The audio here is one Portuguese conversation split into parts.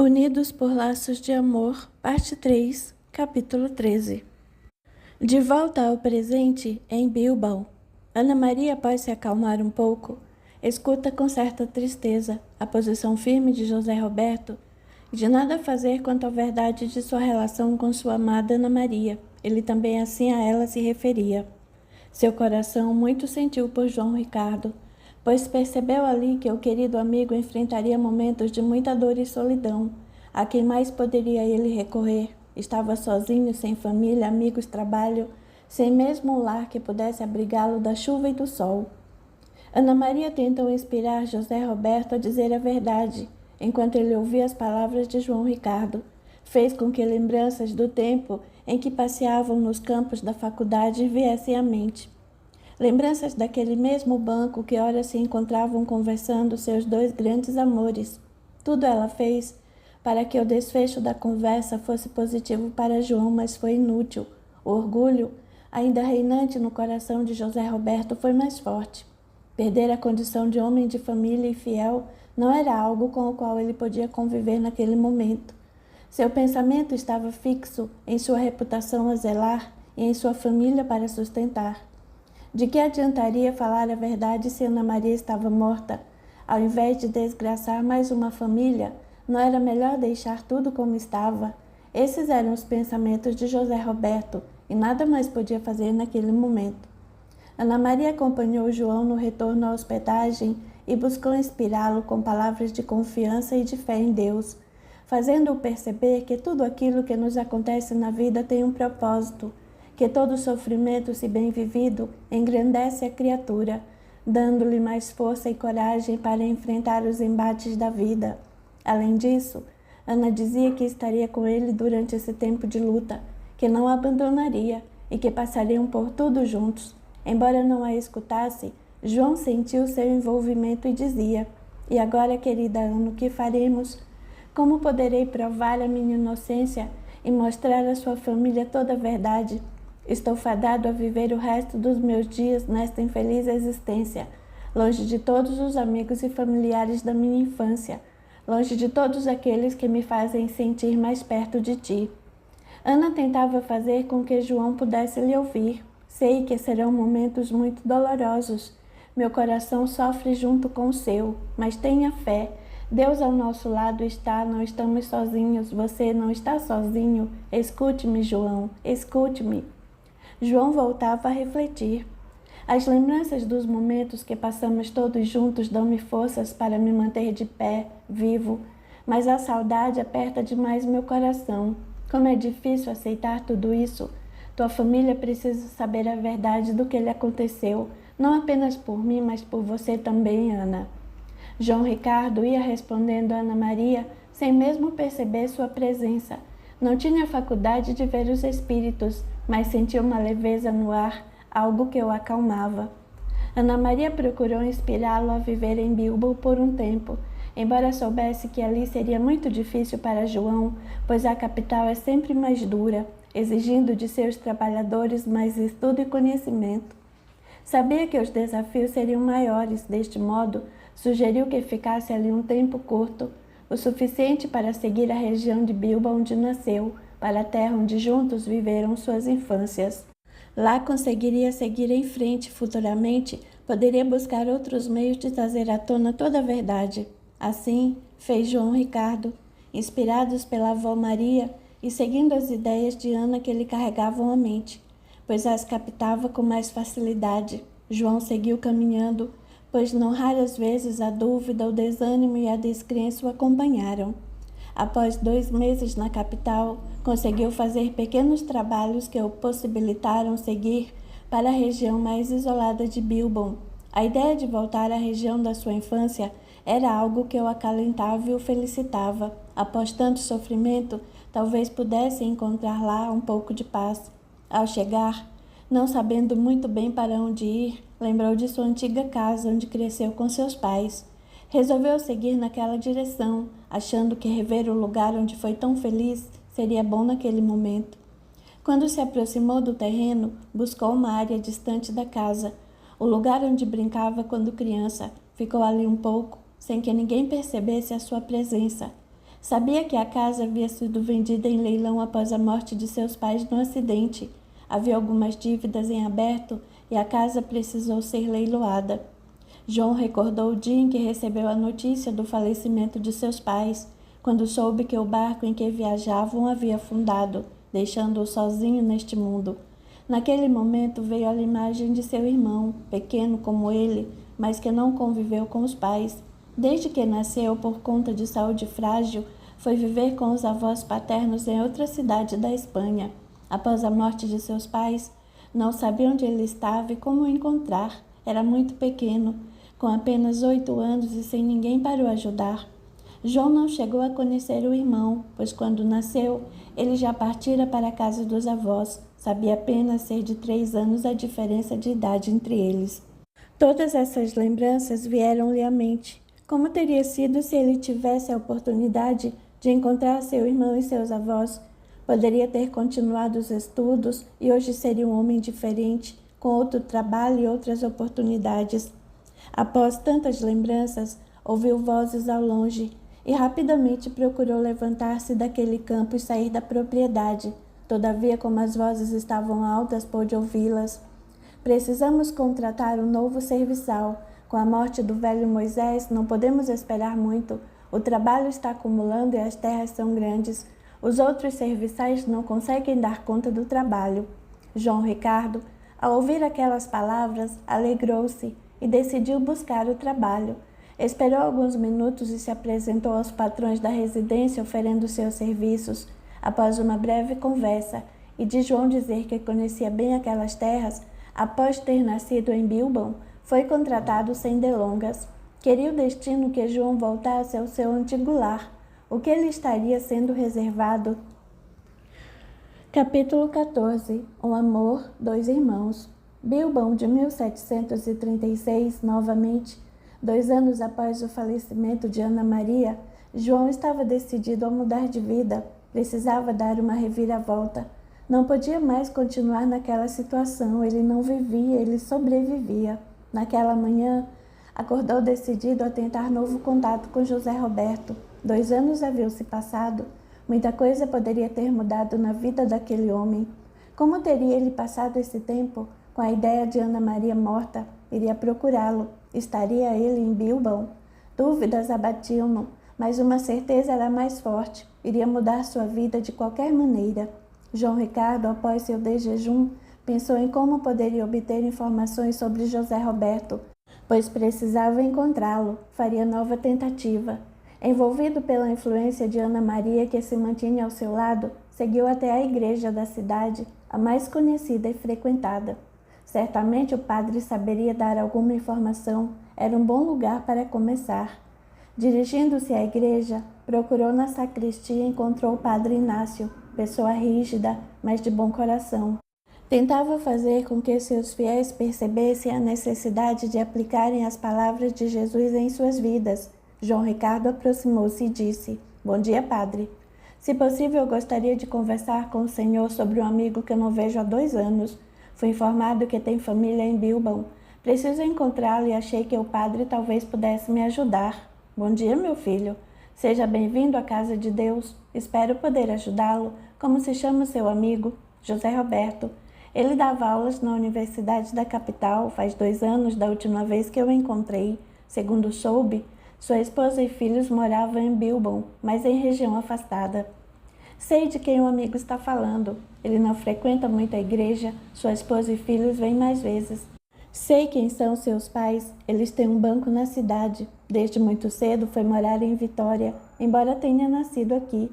Unidos por Laços de Amor, Parte 3, Capítulo 13. De volta ao presente, em Bilbao, Ana Maria, após se acalmar um pouco, escuta com certa tristeza a posição firme de José Roberto de nada fazer quanto à verdade de sua relação com sua amada Ana Maria. Ele também assim a ela se referia. Seu coração muito sentiu por João Ricardo, pois percebeu ali que o querido amigo enfrentaria momentos de muita dor e solidão. A quem mais poderia ele recorrer? Estava sozinho, sem família, amigos, trabalho, sem mesmo um lar que pudesse abrigá-lo da chuva e do sol. Ana Maria tentou inspirar José Roberto a dizer a verdade, enquanto ele ouvia as palavras de João Ricardo. Fez com que lembranças do tempo em que passeavam nos campos da faculdade viessem à mente. Lembranças daquele mesmo banco que ora se encontravam conversando seus dois grandes amores. Tudo ela fez para que o desfecho da conversa fosse positivo para João, mas foi inútil. O orgulho, ainda reinante no coração de José Roberto, foi mais forte. Perder a condição de homem de família e fiel não era algo com o qual ele podia conviver naquele momento. Seu pensamento estava fixo em sua reputação a zelar e em sua família para sustentar. De que adiantaria falar a verdade se Ana Maria estava morta? Ao invés de desgraçar mais uma família, não era melhor deixar tudo como estava? Esses eram os pensamentos de José Roberto, e nada mais podia fazer naquele momento. Ana Maria acompanhou João no retorno à hospedagem e buscou inspirá-lo com palavras de confiança e de fé em Deus, fazendo-o perceber que tudo aquilo que nos acontece na vida tem um propósito, que todo sofrimento, se bem vivido, engrandece a criatura, dando-lhe mais força e coragem para enfrentar os embates da vida. Além disso, Ana dizia que estaria com ele durante esse tempo de luta, que não a abandonaria e que passariam por tudo juntos. Embora não a escutasse, João sentiu seu envolvimento e dizia: "E agora, querida Ana, o que faremos? Como poderei provar a minha inocência e mostrar à sua família toda a verdade? Estou fadado a viver o resto dos meus dias nesta infeliz existência, longe de todos os amigos e familiares da minha infância, longe de todos aqueles que me fazem sentir mais perto de ti." Ana tentava fazer com que João pudesse lhe ouvir. "Sei que serão momentos muito dolorosos. Meu coração sofre junto com o seu, mas tenha fé. Deus ao nosso lado está, não estamos sozinhos, você não está sozinho. Escute-me, João, escute-me." João voltava a refletir. "As lembranças dos momentos que passamos todos juntos dão-me forças para me manter de pé, vivo, mas a saudade aperta demais meu coração. Como é difícil aceitar tudo isso. Tua família precisa saber a verdade do que lhe aconteceu, não apenas por mim, mas por você também, Ana." João Ricardo ia respondendo a Ana Maria sem mesmo perceber sua presença. Não tinha a faculdade de ver os espíritos, mas sentia uma leveza no ar, algo que o acalmava. Ana Maria procurou inspirá-lo a viver em Bilbao por um tempo, embora soubesse que ali seria muito difícil para João, pois a capital é sempre mais dura, exigindo de seus trabalhadores mais estudo e conhecimento. Sabia que os desafios seriam maiores, deste modo, sugeriu que ficasse ali um tempo curto, o suficiente para seguir a região de Bilbao onde nasceu, para a terra onde juntos viveram suas infâncias. Lá conseguiria seguir em frente futuramente, poderia buscar outros meios de trazer à tona toda a verdade. Assim, fez João Ricardo, inspirados pela avó Maria e seguindo as ideias de Ana que lhe carregavam a mente, pois as captava com mais facilidade. João seguiu caminhando, pois não raras vezes a dúvida, o desânimo e a descrença o acompanharam. Após 2 meses na capital, conseguiu fazer pequenos trabalhos que o possibilitaram seguir para a região mais isolada de Bilbao. A ideia de voltar à região da sua infância era algo que o acalentava e o felicitava. Após tanto sofrimento, talvez pudesse encontrar lá um pouco de paz. Ao chegar, não sabendo muito bem para onde ir, lembrou de sua antiga casa onde cresceu com seus pais. Resolveu seguir naquela direção, achando que rever o lugar onde foi tão feliz seria bom naquele momento. Quando se aproximou do terreno, buscou uma área distante da casa, o lugar onde brincava quando criança. Ficou ali um pouco, sem que ninguém percebesse a sua presença. Sabia que a casa havia sido vendida em leilão após a morte de seus pais no acidente. Havia algumas dívidas em aberto e a casa precisou ser leiloada. João recordou o dia em que recebeu a notícia do falecimento de seus pais, quando soube que o barco em que viajavam havia afundado, deixando-o sozinho neste mundo. Naquele momento veio a imagem de seu irmão, pequeno como ele, mas que não conviveu com os pais. Desde que nasceu, por conta de saúde frágil, foi viver com os avós paternos em outra cidade da Espanha. Após a morte de seus pais, não sabia onde ele estava e como o encontrar. Era muito pequeno, com apenas 8 anos e sem ninguém para o ajudar. João não chegou a conhecer o irmão, pois quando nasceu, ele já partira para a casa dos avós. Sabia apenas ser de 3 anos a diferença de idade entre eles. Todas essas lembranças vieram-lhe à mente. Como teria sido se ele tivesse a oportunidade de encontrar seu irmão e seus avós? Poderia ter continuado os estudos e hoje seria um homem diferente, com outro trabalho e outras oportunidades. Após tantas lembranças, ouviu vozes ao longe e rapidamente procurou levantar-se daquele campo e sair da propriedade. Todavia, como as vozes estavam altas, pôde ouvi-las. Precisamos contratar um novo serviçal. Com a morte do velho Moisés, não podemos esperar muito. O trabalho está acumulando e as terras são grandes. Os outros serviçais não conseguem dar conta do trabalho. João Ricardo, ao ouvir aquelas palavras, alegrou-se e decidiu buscar o trabalho. Esperou alguns minutos e se apresentou aos patrões da residência oferecendo seus serviços. Após uma breve conversa e de João dizer que conhecia bem aquelas terras, após ter nascido em Bilbao, foi contratado sem delongas. Queria o destino que João voltasse ao seu antigo lar. O que lhe estaria sendo reservado? Capítulo 14. Um amor, 2 irmãos. Bilbao de 1736, novamente, 2 anos após o falecimento de Ana Maria, João estava decidido a mudar de vida. Precisava dar uma reviravolta. Não podia mais continuar naquela situação. Ele não vivia, ele sobrevivia. Naquela manhã, acordou decidido a tentar novo contato com José Roberto. 2 anos haviam se passado. Muita coisa poderia ter mudado na vida daquele homem. Como teria ele passado esse tempo? Com a ideia de Ana Maria morta, iria procurá-lo. Estaria ele em Bilbao? Dúvidas abatiam-no, mas uma certeza era mais forte. Iria mudar sua vida de qualquer maneira. João Ricardo, após seu desjejum, pensou em como poderia obter informações sobre José Roberto, pois precisava encontrá-lo. Faria nova tentativa. Envolvido pela influência de Ana Maria, que se mantinha ao seu lado, seguiu até a igreja da cidade, a mais conhecida e frequentada. Certamente o padre saberia dar alguma informação. Era um bom lugar para começar. Dirigindo-se à igreja, procurou na sacristia e encontrou o padre Inácio, pessoa rígida, mas de bom coração. Tentava fazer com que seus fiéis percebessem a necessidade de aplicarem as palavras de Jesus em suas vidas. João Ricardo aproximou-se e disse: "Bom dia, padre. Se possível, eu gostaria de conversar com o senhor sobre um amigo que eu não vejo há 2 anos. Fui informado que tem família em Bilbao. Preciso encontrá-lo e achei que o padre talvez pudesse me ajudar." "Bom dia, meu filho. Seja bem-vindo à casa de Deus. Espero poder ajudá-lo. Como se chama seu amigo?" "José Roberto. Ele dava aulas na Universidade da capital. Faz 2 anos da última vez que eu o encontrei. Segundo soube, sua esposa e filhos moravam em Bilbao, mas em região afastada." "Sei de quem o amigo está falando. Ele não frequenta muito a igreja. Sua esposa e filhos vêm mais vezes." "Sei quem são seus pais. Eles têm um banco na cidade. Desde muito cedo foi morar em Vitória, embora tenha nascido aqui.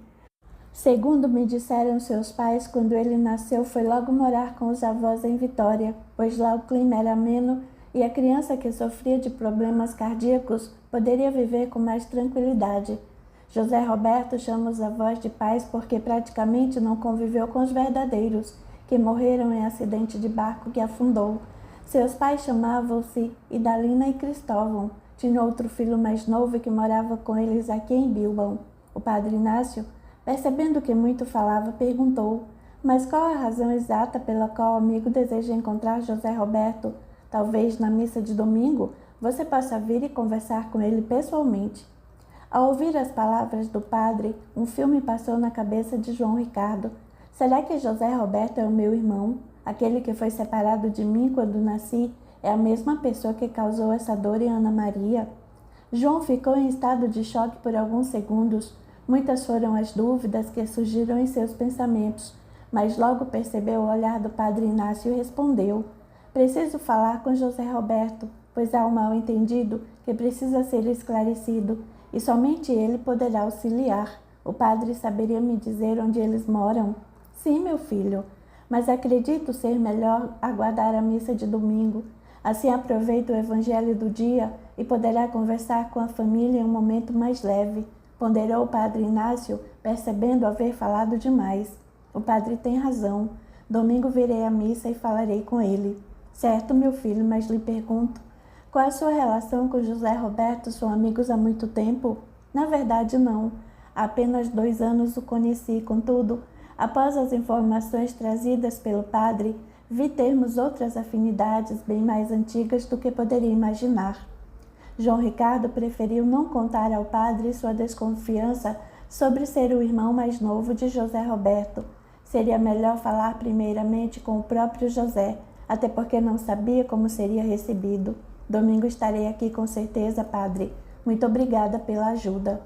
Segundo me disseram seus pais, quando ele nasceu foi logo morar com os avós em Vitória, pois lá o clima era ameno e a criança que sofria de problemas cardíacos poderia viver com mais tranquilidade. José Roberto chama os avós de pais porque praticamente não conviveu com os verdadeiros, que morreram em acidente de barco que afundou. Seus pais chamavam-se Idalina e Cristóvão. Tinha outro filho mais novo que morava com eles aqui em Bilbao. O padre Inácio, percebendo que muito falava, perguntou: "Mas qual a razão exata pela qual o amigo deseja encontrar José Roberto? Talvez na missa de domingo você possa vir e conversar com ele pessoalmente." Ao ouvir as palavras do padre, um filme passou na cabeça de João Ricardo. Será que José Roberto é o meu irmão? Aquele que foi separado de mim quando nasci é a mesma pessoa que causou essa dor em Ana Maria? João ficou em estado de choque por alguns segundos. Muitas foram as dúvidas que surgiram em seus pensamentos, mas logo percebeu o olhar do padre Inácio e respondeu: preciso falar com José Roberto, pois há um mal-entendido que precisa ser esclarecido, e somente ele poderá auxiliar. O padre saberia me dizer onde eles moram? Sim, meu filho, mas acredito ser melhor aguardar a missa de domingo. Assim aproveita o evangelho do dia e poderá conversar com a família em um momento mais leve, ponderou o padre Inácio, percebendo haver falado demais. O padre tem razão. Domingo virei à missa e falarei com ele. Certo, meu filho, mas lhe pergunto, qual é a sua relação com José Roberto? São amigos há muito tempo? Na verdade, não. Há apenas 2 anos o conheci, contudo, após as informações trazidas pelo padre, vi termos outras afinidades bem mais antigas do que poderia imaginar. João Ricardo preferiu não contar ao padre sua desconfiança sobre ser o irmão mais novo de José Roberto. Seria melhor falar primeiramente com o próprio José, até porque não sabia como seria recebido. Domingo estarei aqui com certeza, padre. Muito obrigada pela ajuda.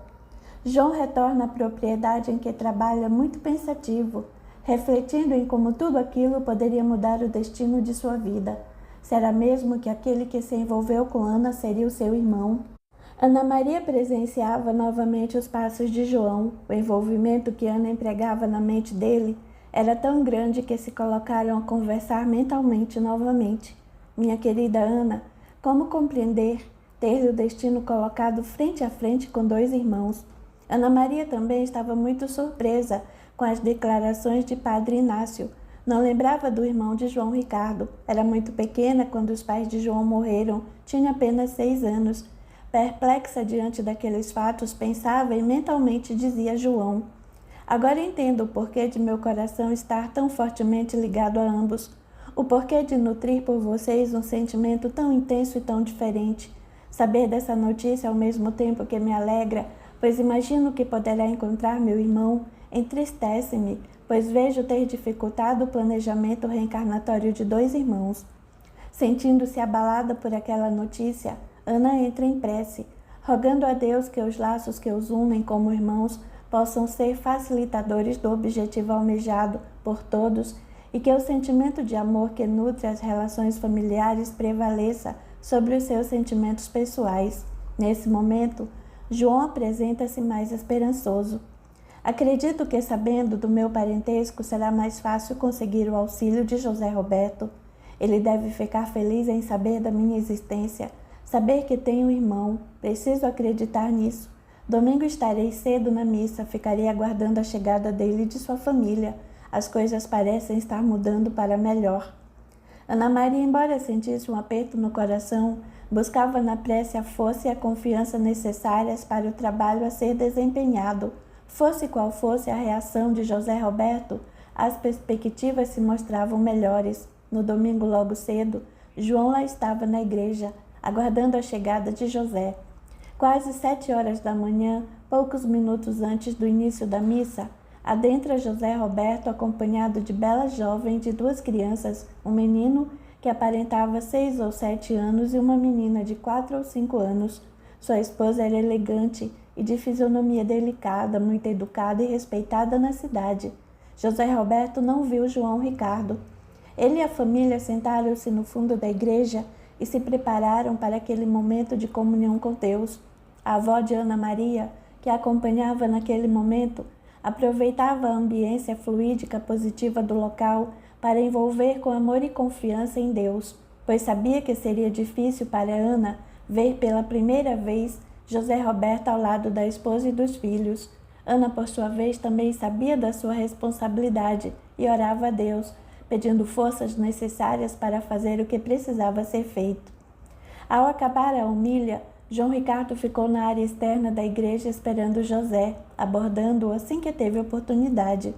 João retorna à propriedade em que trabalha muito pensativo, refletindo em como tudo aquilo poderia mudar o destino de sua vida. Será mesmo que aquele que se envolveu com Ana seria o seu irmão? Ana Maria presenciava novamente os passos de João. O envolvimento que Ana empregava na mente dele era tão grande que se colocaram a conversar mentalmente novamente. Minha querida Ana, como compreender ter-lhe o destino colocado frente a frente com 2 irmãos? Ana Maria também estava muito surpresa com as declarações de padre Inácio. Não lembrava do irmão de João Ricardo. Era muito pequena quando os pais de João morreram. Tinha apenas 6 anos. Perplexa diante daqueles fatos, pensava e mentalmente dizia a João: agora entendo o porquê de meu coração estar tão fortemente ligado a ambos. O porquê de nutrir por vocês um sentimento tão intenso e tão diferente. Saber dessa notícia ao mesmo tempo que me alegra, pois imagino que poderá encontrar meu irmão, entristece-me, pois vejo ter dificultado o planejamento reencarnatório de 2 irmãos. Sentindo-se abalada por aquela notícia, Ana entra em prece, rogando a Deus que os laços que os unem como irmãos possam ser facilitadores do objetivo almejado por todos e que o sentimento de amor que nutre as relações familiares prevaleça sobre os seus sentimentos pessoais. Nesse momento, João apresenta-se mais esperançoso. Acredito que, sabendo do meu parentesco, será mais fácil conseguir o auxílio de José Roberto. Ele deve ficar feliz em saber da minha existência, saber que tenho um irmão. Preciso acreditar nisso. Domingo estarei cedo na missa, ficarei aguardando a chegada dele e de sua família. As coisas parecem estar mudando para melhor. Ana Maria, embora sentisse um aperto no coração, buscava na prece a força e a confiança necessárias para o trabalho a ser desempenhado. Fosse qual fosse a reação de José Roberto, as perspectivas se mostravam melhores. No domingo logo cedo, João lá estava na igreja, aguardando a chegada de José. Quase 7 horas da manhã, poucos minutos antes do início da missa, adentra José Roberto acompanhado de bela jovem de 2 crianças, um menino que aparentava 6 ou 7 anos e uma menina de 4 ou 5 anos. Sua esposa era elegante e de fisionomia delicada, muito educada e respeitada na cidade. José Roberto não viu João Ricardo. Ele e a família sentaram-se no fundo da igreja e se prepararam para aquele momento de comunhão com Deus. A avó de Ana Maria, que a acompanhava naquele momento, aproveitava a ambiência fluídica positiva do local para envolver com amor e confiança em Deus, pois sabia que seria difícil para Ana ver pela primeira vez José Roberto ao lado da esposa e dos filhos. Ana, por sua vez, também sabia da sua responsabilidade e orava a Deus, pedindo forças necessárias para fazer o que precisava ser feito. Ao acabar a homilia, João Ricardo ficou na área externa da igreja esperando José, abordando-o assim que teve oportunidade.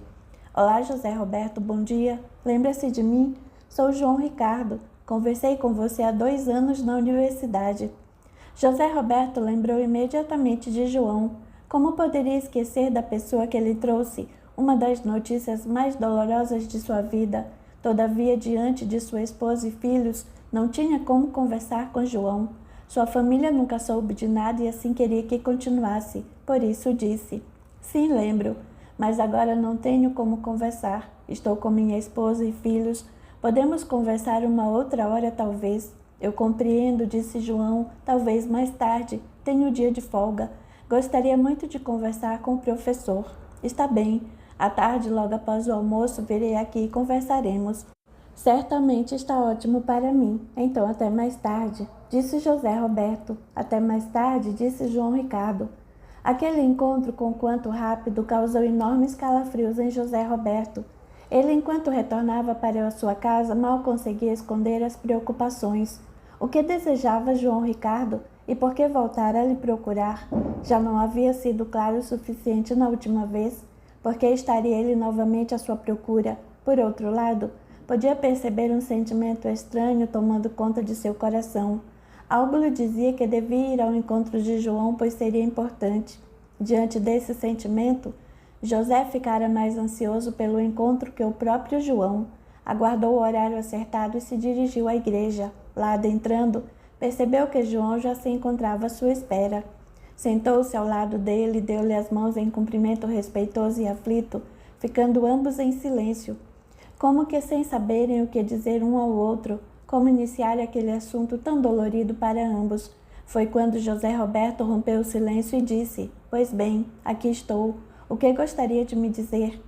Olá, José Roberto, bom dia. Lembra-se de mim? Sou João Ricardo. Conversei com você há 2 anos na universidade. José Roberto lembrou imediatamente de João. Como poderia esquecer da pessoa que lhe trouxe uma das notícias mais dolorosas de sua vida? Todavia, diante de sua esposa e filhos, não tinha como conversar com João. Sua família nunca soube de nada e assim queria que continuasse. Por isso disse: "Sim, lembro, mas agora não tenho como conversar. Estou com minha esposa e filhos. Podemos conversar uma outra hora, talvez." "Eu compreendo", disse João. "Talvez mais tarde. Tenho dia de folga. Gostaria muito de conversar com o professor." "Está bem. À tarde, logo após o almoço, virei aqui e conversaremos." "Certamente está ótimo para mim. Então até mais tarde", disse José Roberto. "Até mais tarde", disse João Ricardo. Aquele encontro, conquanto rápido, causou enormes calafrios em José Roberto. Ele, enquanto retornava para a sua casa, mal conseguia esconder as preocupações. O que desejava João Ricardo e por que voltara a lhe procurar? Já não havia sido claro o suficiente na última vez? Por que estaria ele novamente à sua procura? Por outro lado, podia perceber um sentimento estranho tomando conta de seu coração. Algo lhe dizia que devia ir ao encontro de João, pois seria importante. Diante desse sentimento, José ficara mais ansioso pelo encontro que o próprio João. Aguardou o horário acertado e se dirigiu à igreja. Lá adentrando, percebeu que João já se encontrava à sua espera. Sentou-se ao lado dele e deu-lhe as mãos em cumprimento respeitoso e aflito, ficando ambos em silêncio, como que sem saberem o que dizer um ao outro, como iniciar aquele assunto tão dolorido para ambos. Foi quando José Roberto rompeu o silêncio e disse: "Pois bem, aqui estou. O que gostaria de me dizer?"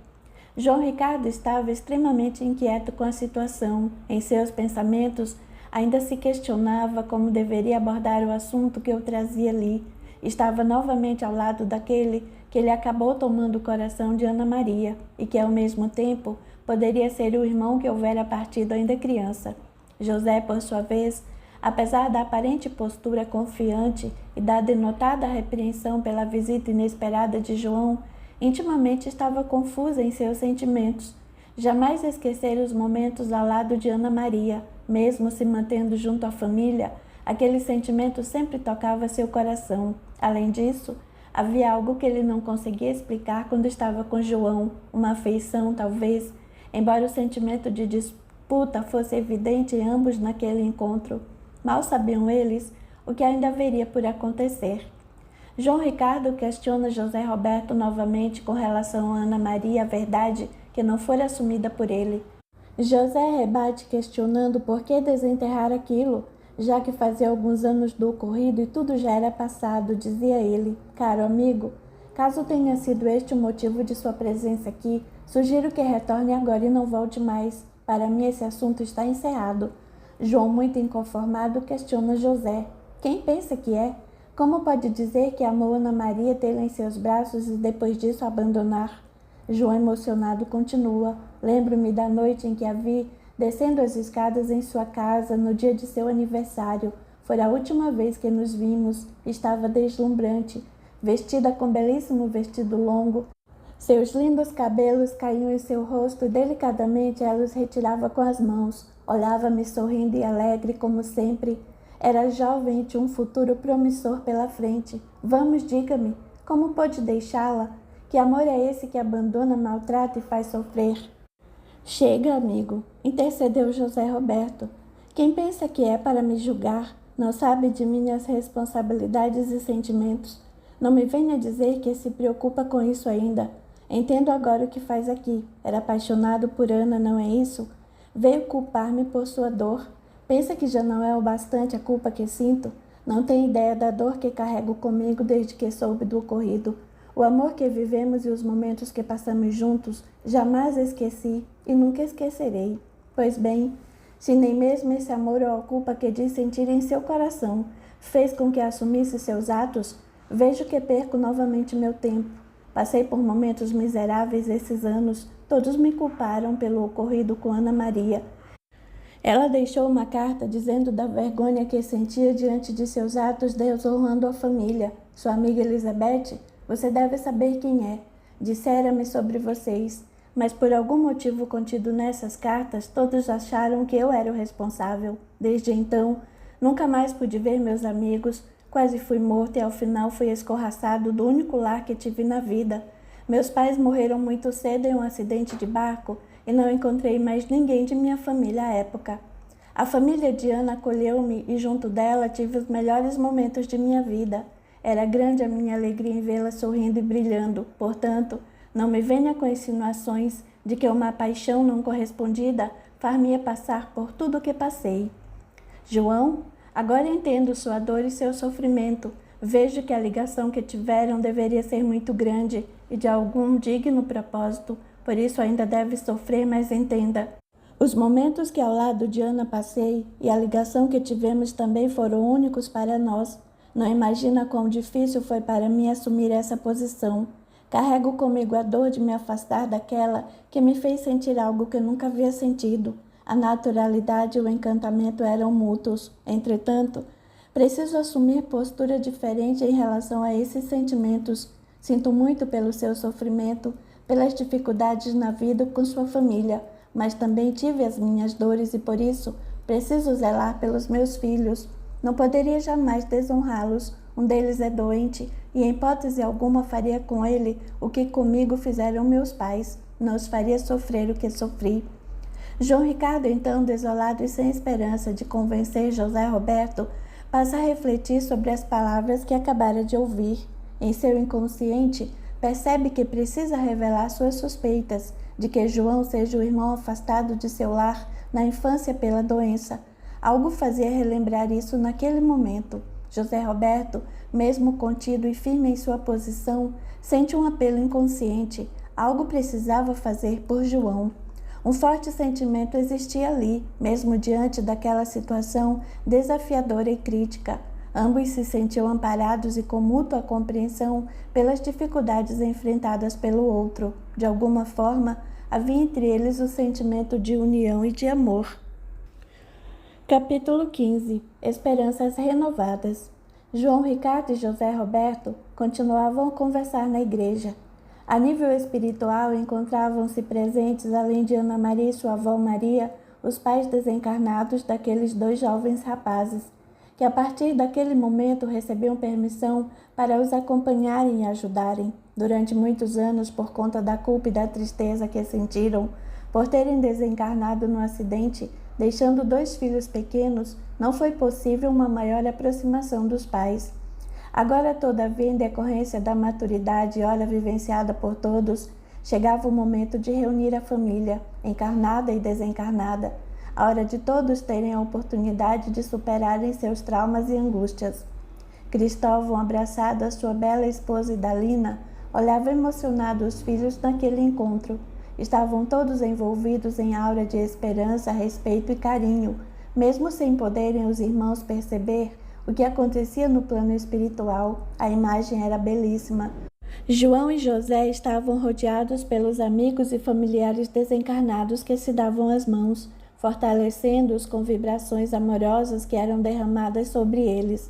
João Ricardo estava extremamente inquieto com a situação. Em seus pensamentos, ainda se questionava como deveria abordar o assunto que o trazia ali. Estava novamente ao lado daquele que lhe acabou tomando o coração de Ana Maria e que, ao mesmo tempo, poderia ser o irmão que houvera partido ainda criança. José, por sua vez, apesar da aparente postura confiante e da denotada repreensão pela visita inesperada de João, intimamente estava confuso em seus sentimentos. Jamais esquecera os momentos ao lado de Ana Maria. Mesmo se mantendo junto à família, aquele sentimento sempre tocava seu coração. Além disso, havia algo que ele não conseguia explicar quando estava com João, uma afeição, talvez, embora o sentimento de disputa fosse evidente em ambos naquele encontro. Mal sabiam eles o que ainda haveria por acontecer. João Ricardo questiona José Roberto novamente com relação a Ana Maria, a verdade que não fora assumida por ele. José rebate questionando por que desenterrar aquilo, já que fazia alguns anos do ocorrido e tudo já era passado, dizia ele. "Caro amigo, caso tenha sido este o motivo de sua presença aqui, sugiro que retorne agora e não volte mais. Para mim esse assunto está encerrado." João, muito inconformado, questiona José. "Quem pensa que é? Como pode dizer que amou Ana Maria, tê-la em seus braços e depois disso abandonar?" João, emocionado, continua. "Lembro-me da noite em que a vi descendo as escadas em sua casa no dia de seu aniversário. Foi a última vez que nos vimos. Estava deslumbrante, vestida com belíssimo vestido longo. Seus lindos cabelos caíam em seu rosto e delicadamente ela os retirava com as mãos. Olhava-me sorrindo e alegre, como sempre. Era jovem e tinha um futuro promissor pela frente. Vamos, diga-me, como pôde deixá-la? Que amor é esse que abandona, maltrata e faz sofrer?" "Chega, amigo", intercedeu José Roberto. "Quem pensa que é para me julgar? Não sabe de minhas responsabilidades e sentimentos. Não me venha dizer que se preocupa com isso ainda. Entendo agora o que faz aqui. Era apaixonado por Ana, não é isso? Veio culpar-me por sua dor. Pensa que já não é o bastante a culpa que sinto? Não tem ideia da dor que carrego comigo desde que soube do ocorrido. O amor que vivemos e os momentos que passamos juntos, jamais esqueci e nunca esquecerei. Pois bem, se nem mesmo esse amor ou a culpa que diz sentir em seu coração fez com que assumisse seus atos, vejo que perco novamente meu tempo. Passei por momentos miseráveis esses anos, todos me culparam pelo ocorrido com Ana Maria. Ela deixou uma carta dizendo da vergonha que sentia diante de seus atos desonrando a família. Sua amiga Elizabeth, você deve saber quem é. Dissera-me sobre vocês, mas por algum motivo contido nessas cartas, todos acharam que eu era o responsável. Desde então, nunca mais pude ver meus amigos. Quase fui morto e ao final fui escorraçado do único lar que tive na vida. Meus pais morreram muito cedo em um acidente de barco e não encontrei mais ninguém de minha família à época. A família de Ana acolheu-me e junto dela tive os melhores momentos de minha vida. Era grande a minha alegria em vê-la sorrindo e brilhando. Portanto, não me venha com insinuações de que uma paixão não correspondida far-me passar por tudo o que passei. João, agora entendo sua dor e seu sofrimento. Vejo que a ligação que tiveram deveria ser muito grande e de algum digno propósito, por isso ainda deve sofrer, mas entenda. Os momentos que ao lado de Ana passei e a ligação que tivemos também foram únicos para nós. Não imagina quão difícil foi para mim assumir essa posição. Carrego comigo a dor de me afastar daquela que me fez sentir algo que nunca havia sentido. A naturalidade e o encantamento eram mútuos. Entretanto, preciso assumir postura diferente em relação a esses sentimentos. Sinto muito pelo seu sofrimento, pelas dificuldades na vida com sua família, mas também tive as minhas dores e por isso preciso zelar pelos meus filhos. Não poderia jamais desonrá-los. Um deles é doente e em hipótese alguma faria com ele o que comigo fizeram meus pais. Não os faria sofrer o que sofri. João Ricardo, então, desolado e sem esperança de convencer José Roberto, passa a refletir sobre as palavras que acabara de ouvir. Em seu inconsciente, percebe que precisa revelar suas suspeitas de que João seja o irmão afastado de seu lar na infância pela doença. Algo fazia relembrar isso naquele momento. José Roberto, mesmo contido e firme em sua posição, sente um apelo inconsciente. Algo precisava fazer por João. Um forte sentimento existia ali, mesmo diante daquela situação desafiadora e crítica. Ambos se sentiam amparados e com mútua compreensão pelas dificuldades enfrentadas pelo outro. De alguma forma, havia entre eles o sentimento de união e de amor. Capítulo 15. Esperanças renovadas. João Ricardo e José Roberto continuavam a conversar na igreja. A nível espiritual, encontravam-se presentes, além de Ana Maria e sua avó Maria, os pais desencarnados daqueles dois jovens rapazes, que a partir daquele momento recebiam permissão para os acompanharem e ajudarem. Durante muitos anos, por conta da culpa e da tristeza que sentiram por terem desencarnado no acidente, deixando dois filhos pequenos, não foi possível uma maior aproximação dos pais. Agora, todavia, em decorrência da maturidade e hora vivenciada por todos, chegava o momento de reunir a família, encarnada e desencarnada, a hora de todos terem a oportunidade de superarem seus traumas e angústias. Cristóvão, abraçado à sua bela esposa Idalina, olhava emocionado os filhos naquele encontro. Estavam todos envolvidos em aura de esperança, respeito e carinho, mesmo sem poderem os irmãos perceber o que acontecia no plano espiritual. A imagem era belíssima. João e José estavam rodeados pelos amigos e familiares desencarnados que se davam as mãos, fortalecendo-os com vibrações amorosas que eram derramadas sobre eles.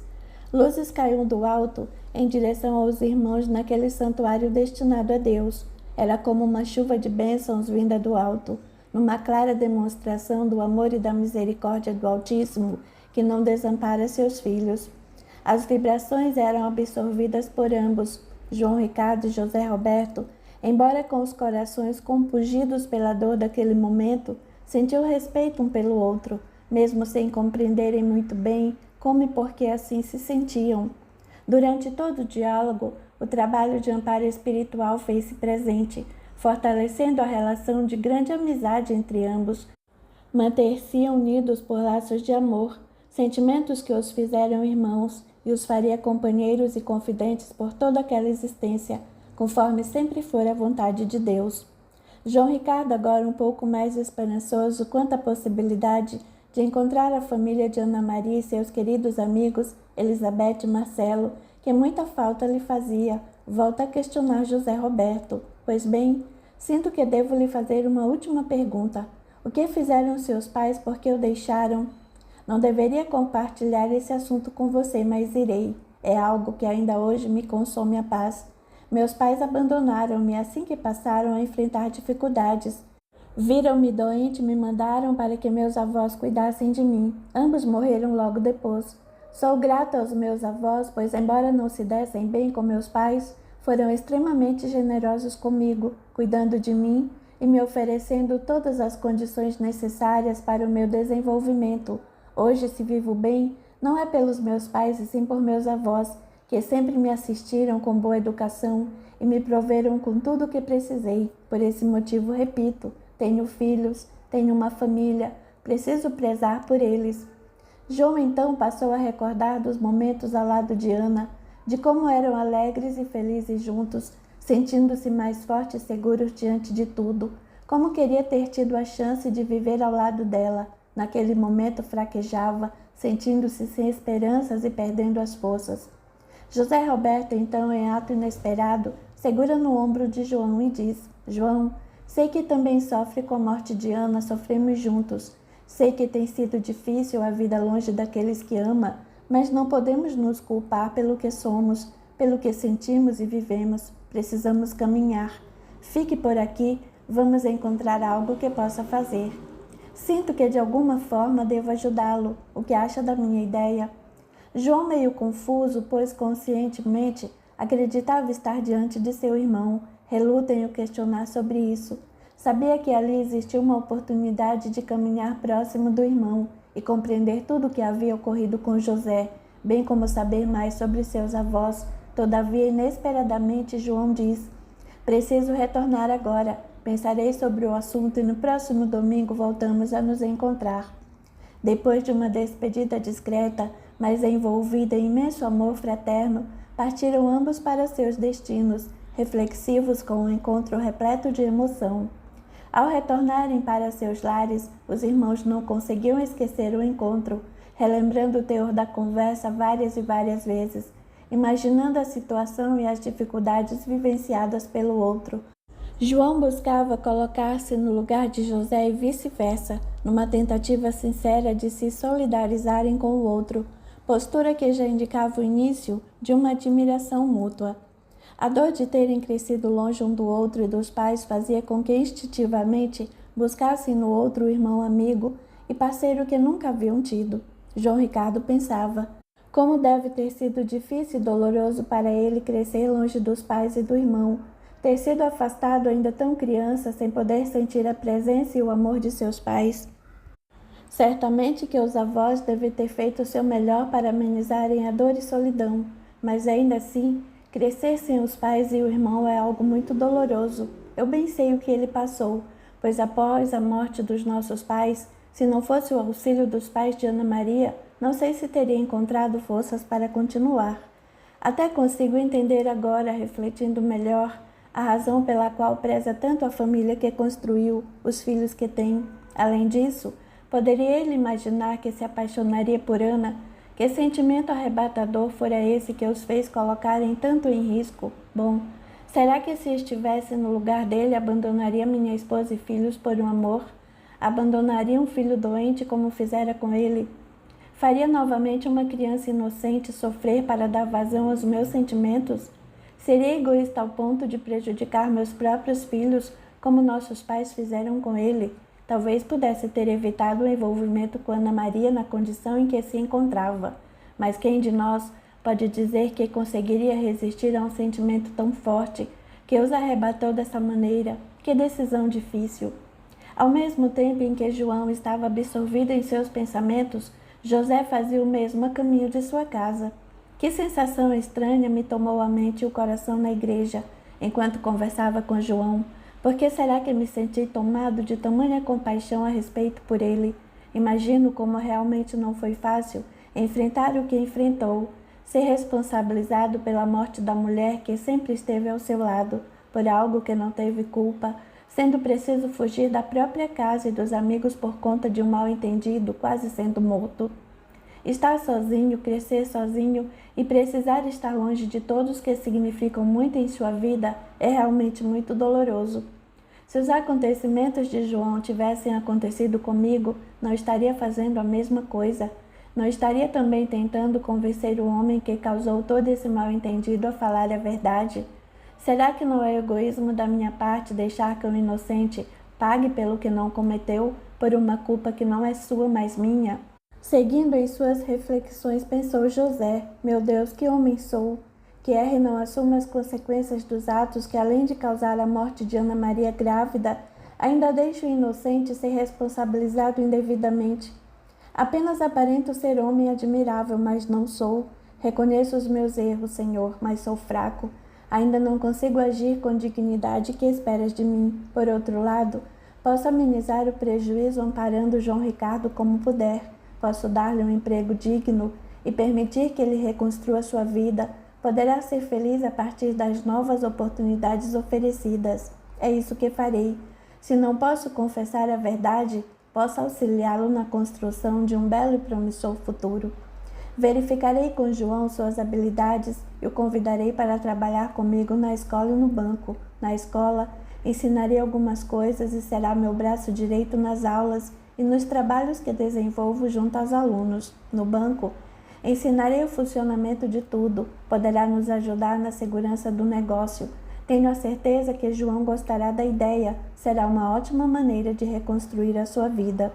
Luzes caíam do alto em direção aos irmãos naquele santuário destinado a Deus. Era como uma chuva de bênçãos vinda do alto, numa clara demonstração do amor e da misericórdia do Altíssimo, que não desampara seus filhos. As vibrações eram absorvidas por ambos, João Ricardo e José Roberto, embora com os corações compungidos pela dor daquele momento, sentiam respeito um pelo outro, mesmo sem compreenderem muito bem como e por que assim se sentiam. Durante todo o diálogo, o trabalho de amparo espiritual fez-se presente, fortalecendo a relação de grande amizade entre ambos. Manter-se unidos por laços de amor, sentimentos que os fizeram irmãos e os faria companheiros e confidentes por toda aquela existência, conforme sempre for a vontade de Deus. João Ricardo, agora um pouco mais esperançoso quanto à possibilidade de encontrar a família de Ana Maria e seus queridos amigos, Elizabeth e Marcelo, que muita falta lhe fazia, volta a questionar José Roberto. Pois bem, sinto que devo lhe fazer uma última pergunta. O que fizeram seus pais porque o deixaram? Não deveria compartilhar esse assunto com você, mas irei. É algo que ainda hoje me consome a paz. Meus pais abandonaram-me assim que passaram a enfrentar dificuldades. Viram-me doente e me mandaram para que meus avós cuidassem de mim. Ambos morreram logo depois. Sou grata aos meus avós, pois, embora não se dessem bem com meus pais, foram extremamente generosos comigo, cuidando de mim e me oferecendo todas as condições necessárias para o meu desenvolvimento. Hoje, se vivo bem, não é pelos meus pais e sim por meus avós, que sempre me assistiram com boa educação e me proveram com tudo o que precisei. Por esse motivo, repito, tenho filhos, tenho uma família, preciso prezar por eles. João então passou a recordar dos momentos ao lado de Ana, de como eram alegres e felizes juntos, sentindo-se mais fortes e seguros diante de tudo, como queria ter tido a chance de viver ao lado dela. Naquele momento fraquejava, sentindo-se sem esperanças e perdendo as forças. José Roberto, então, em ato inesperado, segura no ombro de João e diz: João, sei que também sofre com a morte de Ana, sofremos juntos. Sei que tem sido difícil a vida longe daqueles que ama, mas não podemos nos culpar pelo que somos, pelo que sentimos e vivemos. Precisamos caminhar. Fique por aqui, vamos encontrar algo que possa fazer. Sinto que de alguma forma devo ajudá-lo. O que acha da minha ideia? João, meio confuso, pois conscientemente acreditava estar diante de seu irmão, reluta em o questionar sobre isso. Sabia que ali existia uma oportunidade de caminhar próximo do irmão e compreender tudo o que havia ocorrido com José, bem como saber mais sobre seus avós. Todavia, inesperadamente, João diz: Preciso retornar agora. Pensarei sobre o assunto e no próximo domingo voltamos a nos encontrar. Depois de uma despedida discreta, mas envolvida em imenso amor fraterno, partiram ambos para seus destinos, reflexivos com um encontro repleto de emoção. Ao retornarem para seus lares, os irmãos não conseguiam esquecer o encontro, relembrando o teor da conversa várias e várias vezes, imaginando a situação e as dificuldades vivenciadas pelo outro. João buscava colocar-se no lugar de José e vice-versa, numa tentativa sincera de se solidarizarem com o outro, postura que já indicava o início de uma admiração mútua. A dor de terem crescido longe um do outro e dos pais fazia com que instintivamente buscassem no outro o irmão amigo e parceiro que nunca haviam tido. João Ricardo pensava: como deve ter sido difícil e doloroso para ele crescer longe dos pais e do irmão, ter sido afastado ainda tão criança sem poder sentir a presença e o amor de seus pais. Certamente que os avós devem ter feito o seu melhor para amenizarem a dor e solidão, mas ainda assim, crescer sem os pais e o irmão é algo muito doloroso. Eu bem sei o que ele passou, pois após a morte dos nossos pais, se não fosse o auxílio dos pais de Ana Maria, não sei se teria encontrado forças para continuar. Até consigo entender agora, refletindo melhor, a razão pela qual preza tanto a família que construiu, os filhos que tem. Além disso, poderia ele imaginar que se apaixonaria por Ana? Que sentimento arrebatador fora esse que os fez colocarem tanto em risco? Bom, será que se estivesse no lugar dele, abandonaria minha esposa e filhos por um amor? Abandonaria um filho doente como fizera com ele? Faria novamente uma criança inocente sofrer para dar vazão aos meus sentimentos? Seria egoísta ao ponto de prejudicar meus próprios filhos, como nossos pais fizeram com ele? Talvez pudesse ter evitado o envolvimento com Ana Maria na condição em que se encontrava. Mas quem de nós pode dizer que conseguiria resistir a um sentimento tão forte que os arrebatou dessa maneira? Que decisão difícil! Ao mesmo tempo em que João estava absorvido em seus pensamentos, José fazia o mesmo a caminho de sua casa. Que sensação estranha me tomou a mente e o coração na igreja, enquanto conversava com João. Por que será que me senti tomado de tamanha compaixão a respeito por ele? Imagino como realmente não foi fácil enfrentar o que enfrentou, ser responsabilizado pela morte da mulher que sempre esteve ao seu lado, por algo que não teve culpa, sendo preciso fugir da própria casa e dos amigos por conta de um mal-entendido, quase sendo morto. Estar sozinho, crescer sozinho e precisar estar longe de todos que significam muito em sua vida é realmente muito doloroso. Se os acontecimentos de João tivessem acontecido comigo, não estaria fazendo a mesma coisa. Não estaria também tentando convencer o homem que causou todo esse mal-entendido a falar a verdade? Será que não é egoísmo da minha parte deixar que o inocente pague pelo que não cometeu, por uma culpa que não é sua, mas minha? Seguindo em suas reflexões, pensou José: meu Deus, que homem sou, que erra e não assuma as consequências dos atos que, além de causar a morte de Ana Maria grávida, ainda deixa o inocente ser responsabilizado indevidamente. Apenas aparento ser homem admirável, mas não sou. Reconheço os meus erros, Senhor, mas sou fraco. Ainda não consigo agir com dignidade. Que esperas de mim? Por outro lado, posso amenizar o prejuízo amparando João Ricardo como puder. Posso dar-lhe um emprego digno e permitir que ele reconstrua sua vida. Poderá ser feliz a partir das novas oportunidades oferecidas. É isso que farei. Se não posso confessar a verdade, posso auxiliá-lo na construção de um belo e promissor futuro. Verificarei com João suas habilidades e o convidarei para trabalhar comigo na escola e no banco. Na escola, ensinarei algumas coisas e será meu braço direito nas aulas e nos trabalhos que desenvolvo junto aos alunos. No banco, ensinarei o funcionamento de tudo. Poderá nos ajudar na segurança do negócio. Tenho a certeza que João gostará da ideia. Será uma ótima maneira de reconstruir a sua vida.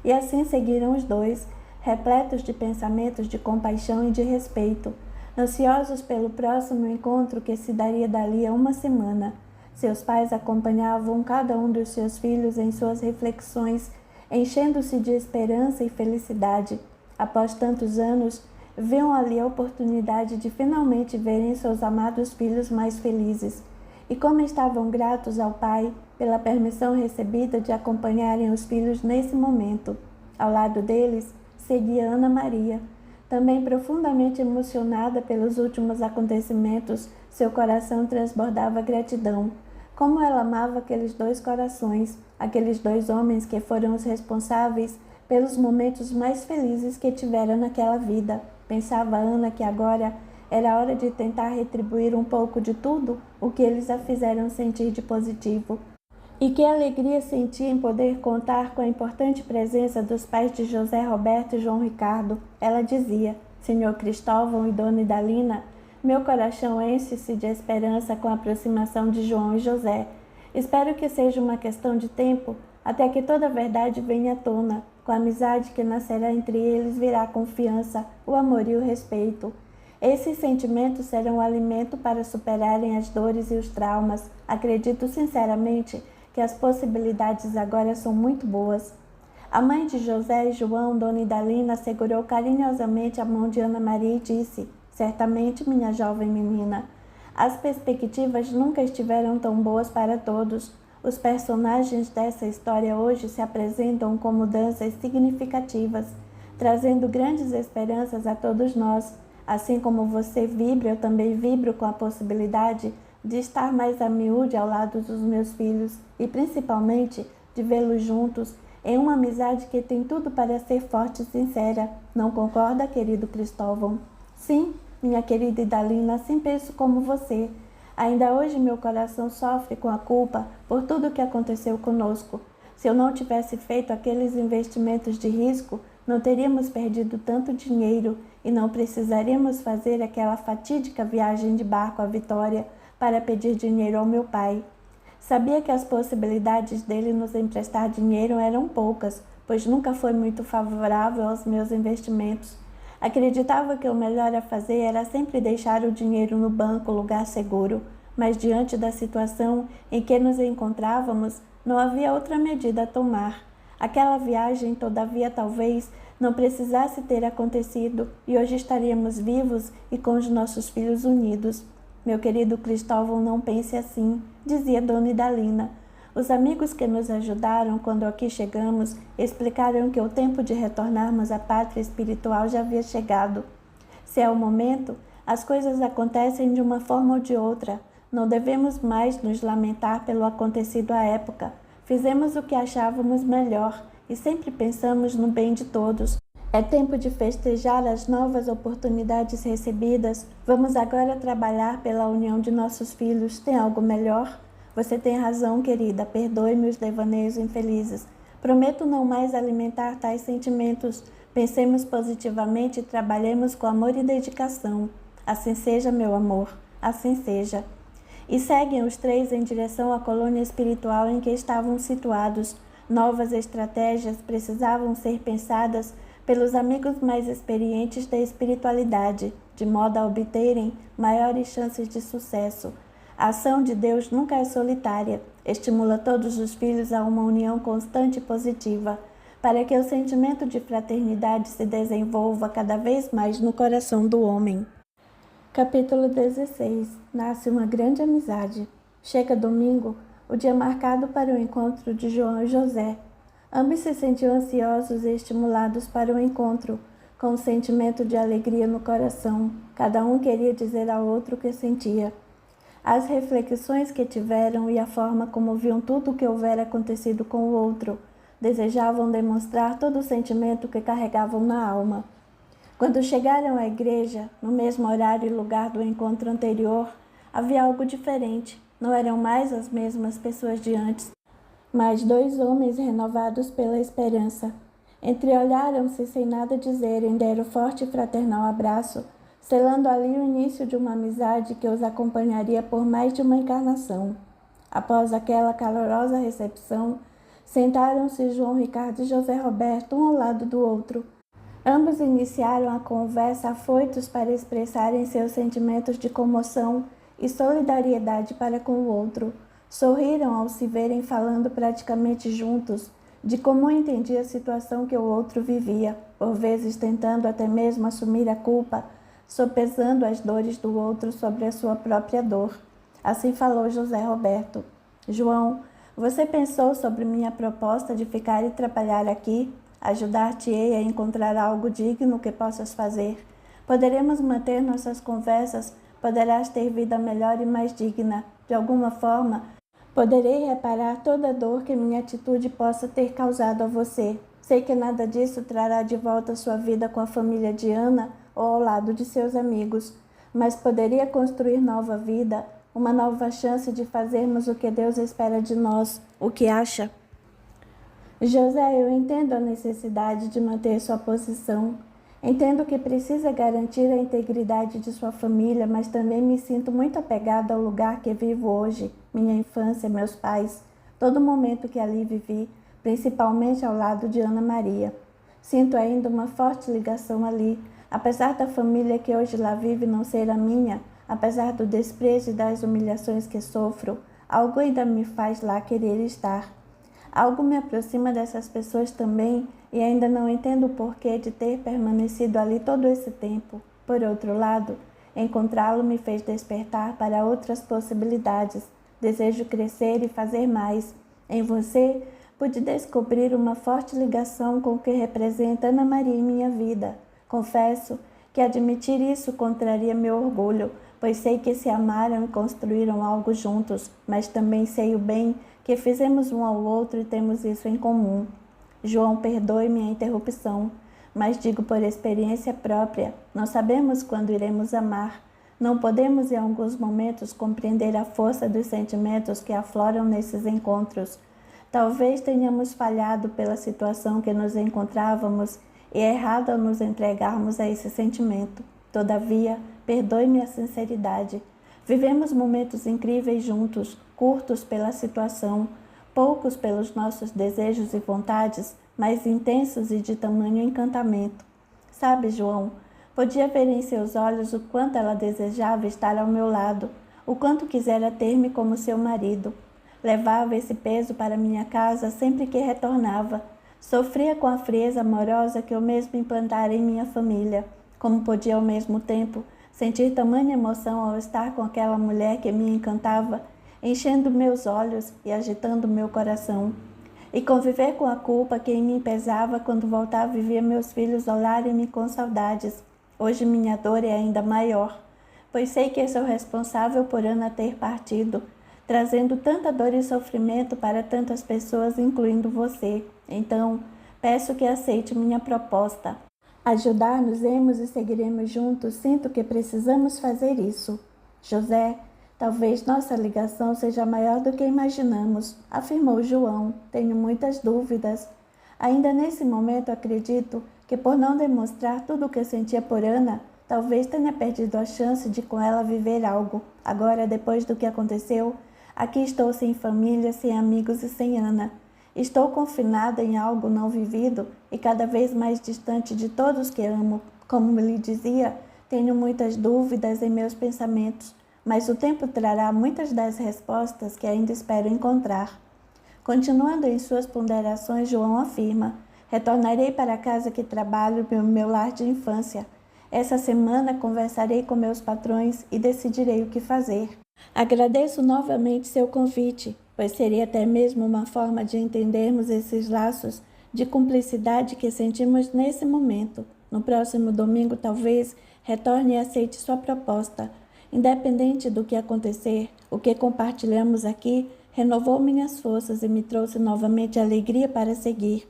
E assim seguiram os dois, repletos de pensamentos de compaixão e de respeito, ansiosos pelo próximo encontro que se daria dali a uma semana. Seus pais acompanhavam cada um dos seus filhos em suas reflexões, enchendo-se de esperança e felicidade. Após tantos anos, viam ali a oportunidade de finalmente verem seus amados filhos mais felizes. E como estavam gratos ao pai pela permissão recebida de acompanharem os filhos nesse momento. Ao lado deles, seguia Ana Maria. Também profundamente emocionada pelos últimos acontecimentos, seu coração transbordava gratidão. Como ela amava aqueles dois corações, aqueles dois homens que foram os responsáveis pelos momentos mais felizes que tivera naquela vida. Pensava Ana que agora era hora de tentar retribuir um pouco de tudo o que eles a fizeram sentir de positivo. E que alegria sentia em poder contar com a importante presença dos pais de José Roberto e João Ricardo. Ela dizia: Senhor Cristóvão e Dona Idalina, meu coração enche-se de esperança com a aproximação de João e José. Espero que seja uma questão de tempo até que toda a verdade venha à tona. Com a amizade que nascerá entre eles virá a confiança, o amor e o respeito. Esses sentimentos serão o alimento para superarem as dores e os traumas. Acredito sinceramente que as possibilidades agora são muito boas. A mãe de José e João, Dona Idalina, segurou carinhosamente a mão de Ana Maria e disse: certamente, minha jovem menina, as perspectivas nunca estiveram tão boas para todos. Os personagens dessa história hoje se apresentam com mudanças significativas, trazendo grandes esperanças a todos nós. Assim como você vibra, eu também vibro com a possibilidade de estar mais a miúde ao lado dos meus filhos e, principalmente, de vê-los juntos em uma amizade que tem tudo para ser forte e sincera. Não concorda, querido Cristóvão? Sim, minha querida Idalina, assim penso como você. Ainda hoje meu coração sofre com a culpa por tudo o que aconteceu conosco. Se eu não tivesse feito aqueles investimentos de risco, não teríamos perdido tanto dinheiro e não precisaríamos fazer aquela fatídica viagem de barco à Vitória para pedir dinheiro ao meu pai. Sabia que as possibilidades dele nos emprestar dinheiro eram poucas, pois nunca foi muito favorável aos meus investimentos. Acreditava que o melhor a fazer era sempre deixar o dinheiro no banco, lugar seguro, mas diante da situação em que nos encontrávamos, não havia outra medida a tomar. Aquela viagem, todavia, talvez não precisasse ter acontecido e hoje estaríamos vivos e com os nossos filhos unidos. Meu querido Cristóvão, não pense assim, dizia Dona Idalina. Os amigos que nos ajudaram quando aqui chegamos explicaram que o tempo de retornarmos à pátria espiritual já havia chegado. Se é o momento, as coisas acontecem de uma forma ou de outra. Não devemos mais nos lamentar pelo acontecido à época. Fizemos o que achávamos melhor e sempre pensamos no bem de todos. É tempo de festejar as novas oportunidades recebidas. Vamos agora trabalhar pela união de nossos filhos. Tem algo melhor? Você tem razão, querida. Perdoe-me os devaneios infelizes. Prometo não mais alimentar tais sentimentos. Pensemos positivamente e trabalhemos com amor e dedicação. Assim seja, meu amor. Assim seja. E seguem os três em direção à colônia espiritual em que estavam situados. Novas estratégias precisavam ser pensadas pelos amigos mais experientes da espiritualidade, de modo a obterem maiores chances de sucesso. A ação de Deus nunca é solitária, estimula todos os filhos a uma união constante e positiva, para que o sentimento de fraternidade se desenvolva cada vez mais no coração do homem. Capítulo 16. Nasce uma grande amizade. Chega domingo, o dia marcado para o encontro de João e José. Ambos se sentiam ansiosos e estimulados para o encontro, com um sentimento de alegria no coração. Cada um queria dizer ao outro o que sentia. As reflexões que tiveram e a forma como viam tudo o que houvera acontecido com o outro, desejavam demonstrar todo o sentimento que carregavam na alma. Quando chegaram à igreja, no mesmo horário e lugar do encontro anterior, havia algo diferente. Não eram mais as mesmas pessoas de antes, mas dois homens renovados pela esperança. Entreolharam-se sem nada dizerem, deram forte e fraternal abraço, selando ali o início de uma amizade que os acompanharia por mais de uma encarnação. Após aquela calorosa recepção, sentaram-se João Ricardo e José Roberto um ao lado do outro. Ambos iniciaram a conversa afoitos para expressarem seus sentimentos de comoção e solidariedade para com o outro. Sorriram ao se verem falando praticamente juntos de como entendia a situação que o outro vivia, por vezes tentando até mesmo assumir a culpa, sopesando as dores do outro sobre a sua própria dor. Assim falou José Roberto. João, você pensou sobre minha proposta de ficar e trabalhar aqui? Ajudar-te-ei a encontrar algo digno que possas fazer. Poderemos manter nossas conversas, poderás ter vida melhor e mais digna. De alguma forma, poderei reparar toda a dor que minha atitude possa ter causado a você. Sei que nada disso trará de volta sua vida com a família de Ana ou ao lado de seus amigos, mas poderia construir nova vida, uma nova chance de fazermos o que Deus espera de nós. O que acha? José, eu entendo a necessidade de manter sua posição. Entendo que precisa garantir a integridade de sua família, mas também me sinto muito apegado ao lugar que vivo hoje, minha infância, meus pais, todo momento que ali vivi, principalmente ao lado de Ana Maria. Sinto ainda uma forte ligação ali, apesar da família que hoje lá vive não ser a minha, apesar do desprezo e das humilhações que sofro, algo ainda me faz lá querer estar. Algo me aproxima dessas pessoas também e ainda não entendo o porquê de ter permanecido ali todo esse tempo. Por outro lado, encontrá-lo me fez despertar para outras possibilidades. Desejo crescer e fazer mais. Em você, pude descobrir uma forte ligação com o que representa Ana Maria em minha vida. Confesso que admitir isso contraria meu orgulho, pois sei que se amaram e construíram algo juntos, mas também sei o bem que fizemos um ao outro e temos isso em comum. João, perdoe-me a interrupção, mas digo por experiência própria, não sabemos quando iremos amar. Não podemos em alguns momentos compreender a força dos sentimentos que afloram nesses encontros. Talvez tenhamos falhado pela situação que nos encontrávamos e errado ao nos entregarmos a esse sentimento. Todavia, perdoe-me a sinceridade. Vivemos momentos incríveis juntos, curtos pela situação, poucos pelos nossos desejos e vontades, mas intensos e de tamanho encantamento. Sabe, João, podia ver em seus olhos o quanto ela desejava estar ao meu lado, o quanto quisera ter-me como seu marido. Levava esse peso para minha casa sempre que retornava. Sofria com a frieza amorosa que eu mesmo implantara em minha família. Como podia ao mesmo tempo sentir tamanha emoção ao estar com aquela mulher que me encantava, enchendo meus olhos e agitando meu coração, e conviver com a culpa que em mim pesava quando voltava e via meus filhos olharem-me com saudades. Hoje minha dor é ainda maior, pois sei que sou responsável por Ana ter partido, trazendo tanta dor e sofrimento para tantas pessoas, incluindo você. Então, peço que aceite minha proposta. Ajudar-nos-emos e seguiremos juntos. Sinto que precisamos fazer isso. José, talvez nossa ligação seja maior do que imaginamos, afirmou João. Tenho muitas dúvidas. Ainda nesse momento acredito que por não demonstrar tudo o que sentia por Ana, talvez tenha perdido a chance de com ela viver algo. Agora, depois do que aconteceu, aqui estou sem família, sem amigos e sem Ana. Estou confinada em algo não vivido e cada vez mais distante de todos que amo. Como lhe dizia, tenho muitas dúvidas em meus pensamentos, mas o tempo trará muitas das respostas que ainda espero encontrar. Continuando em suas ponderações, João afirma: retornarei para a casa que trabalho, meu lar de infância. Essa semana conversarei com meus patrões e decidirei o que fazer. Agradeço novamente seu convite, pois seria até mesmo uma forma de entendermos esses laços de cumplicidade que sentimos nesse momento. No próximo domingo, talvez, retorne e aceite sua proposta. Independente do que acontecer, o que compartilhamos aqui renovou minhas forças e me trouxe novamente alegria para seguir.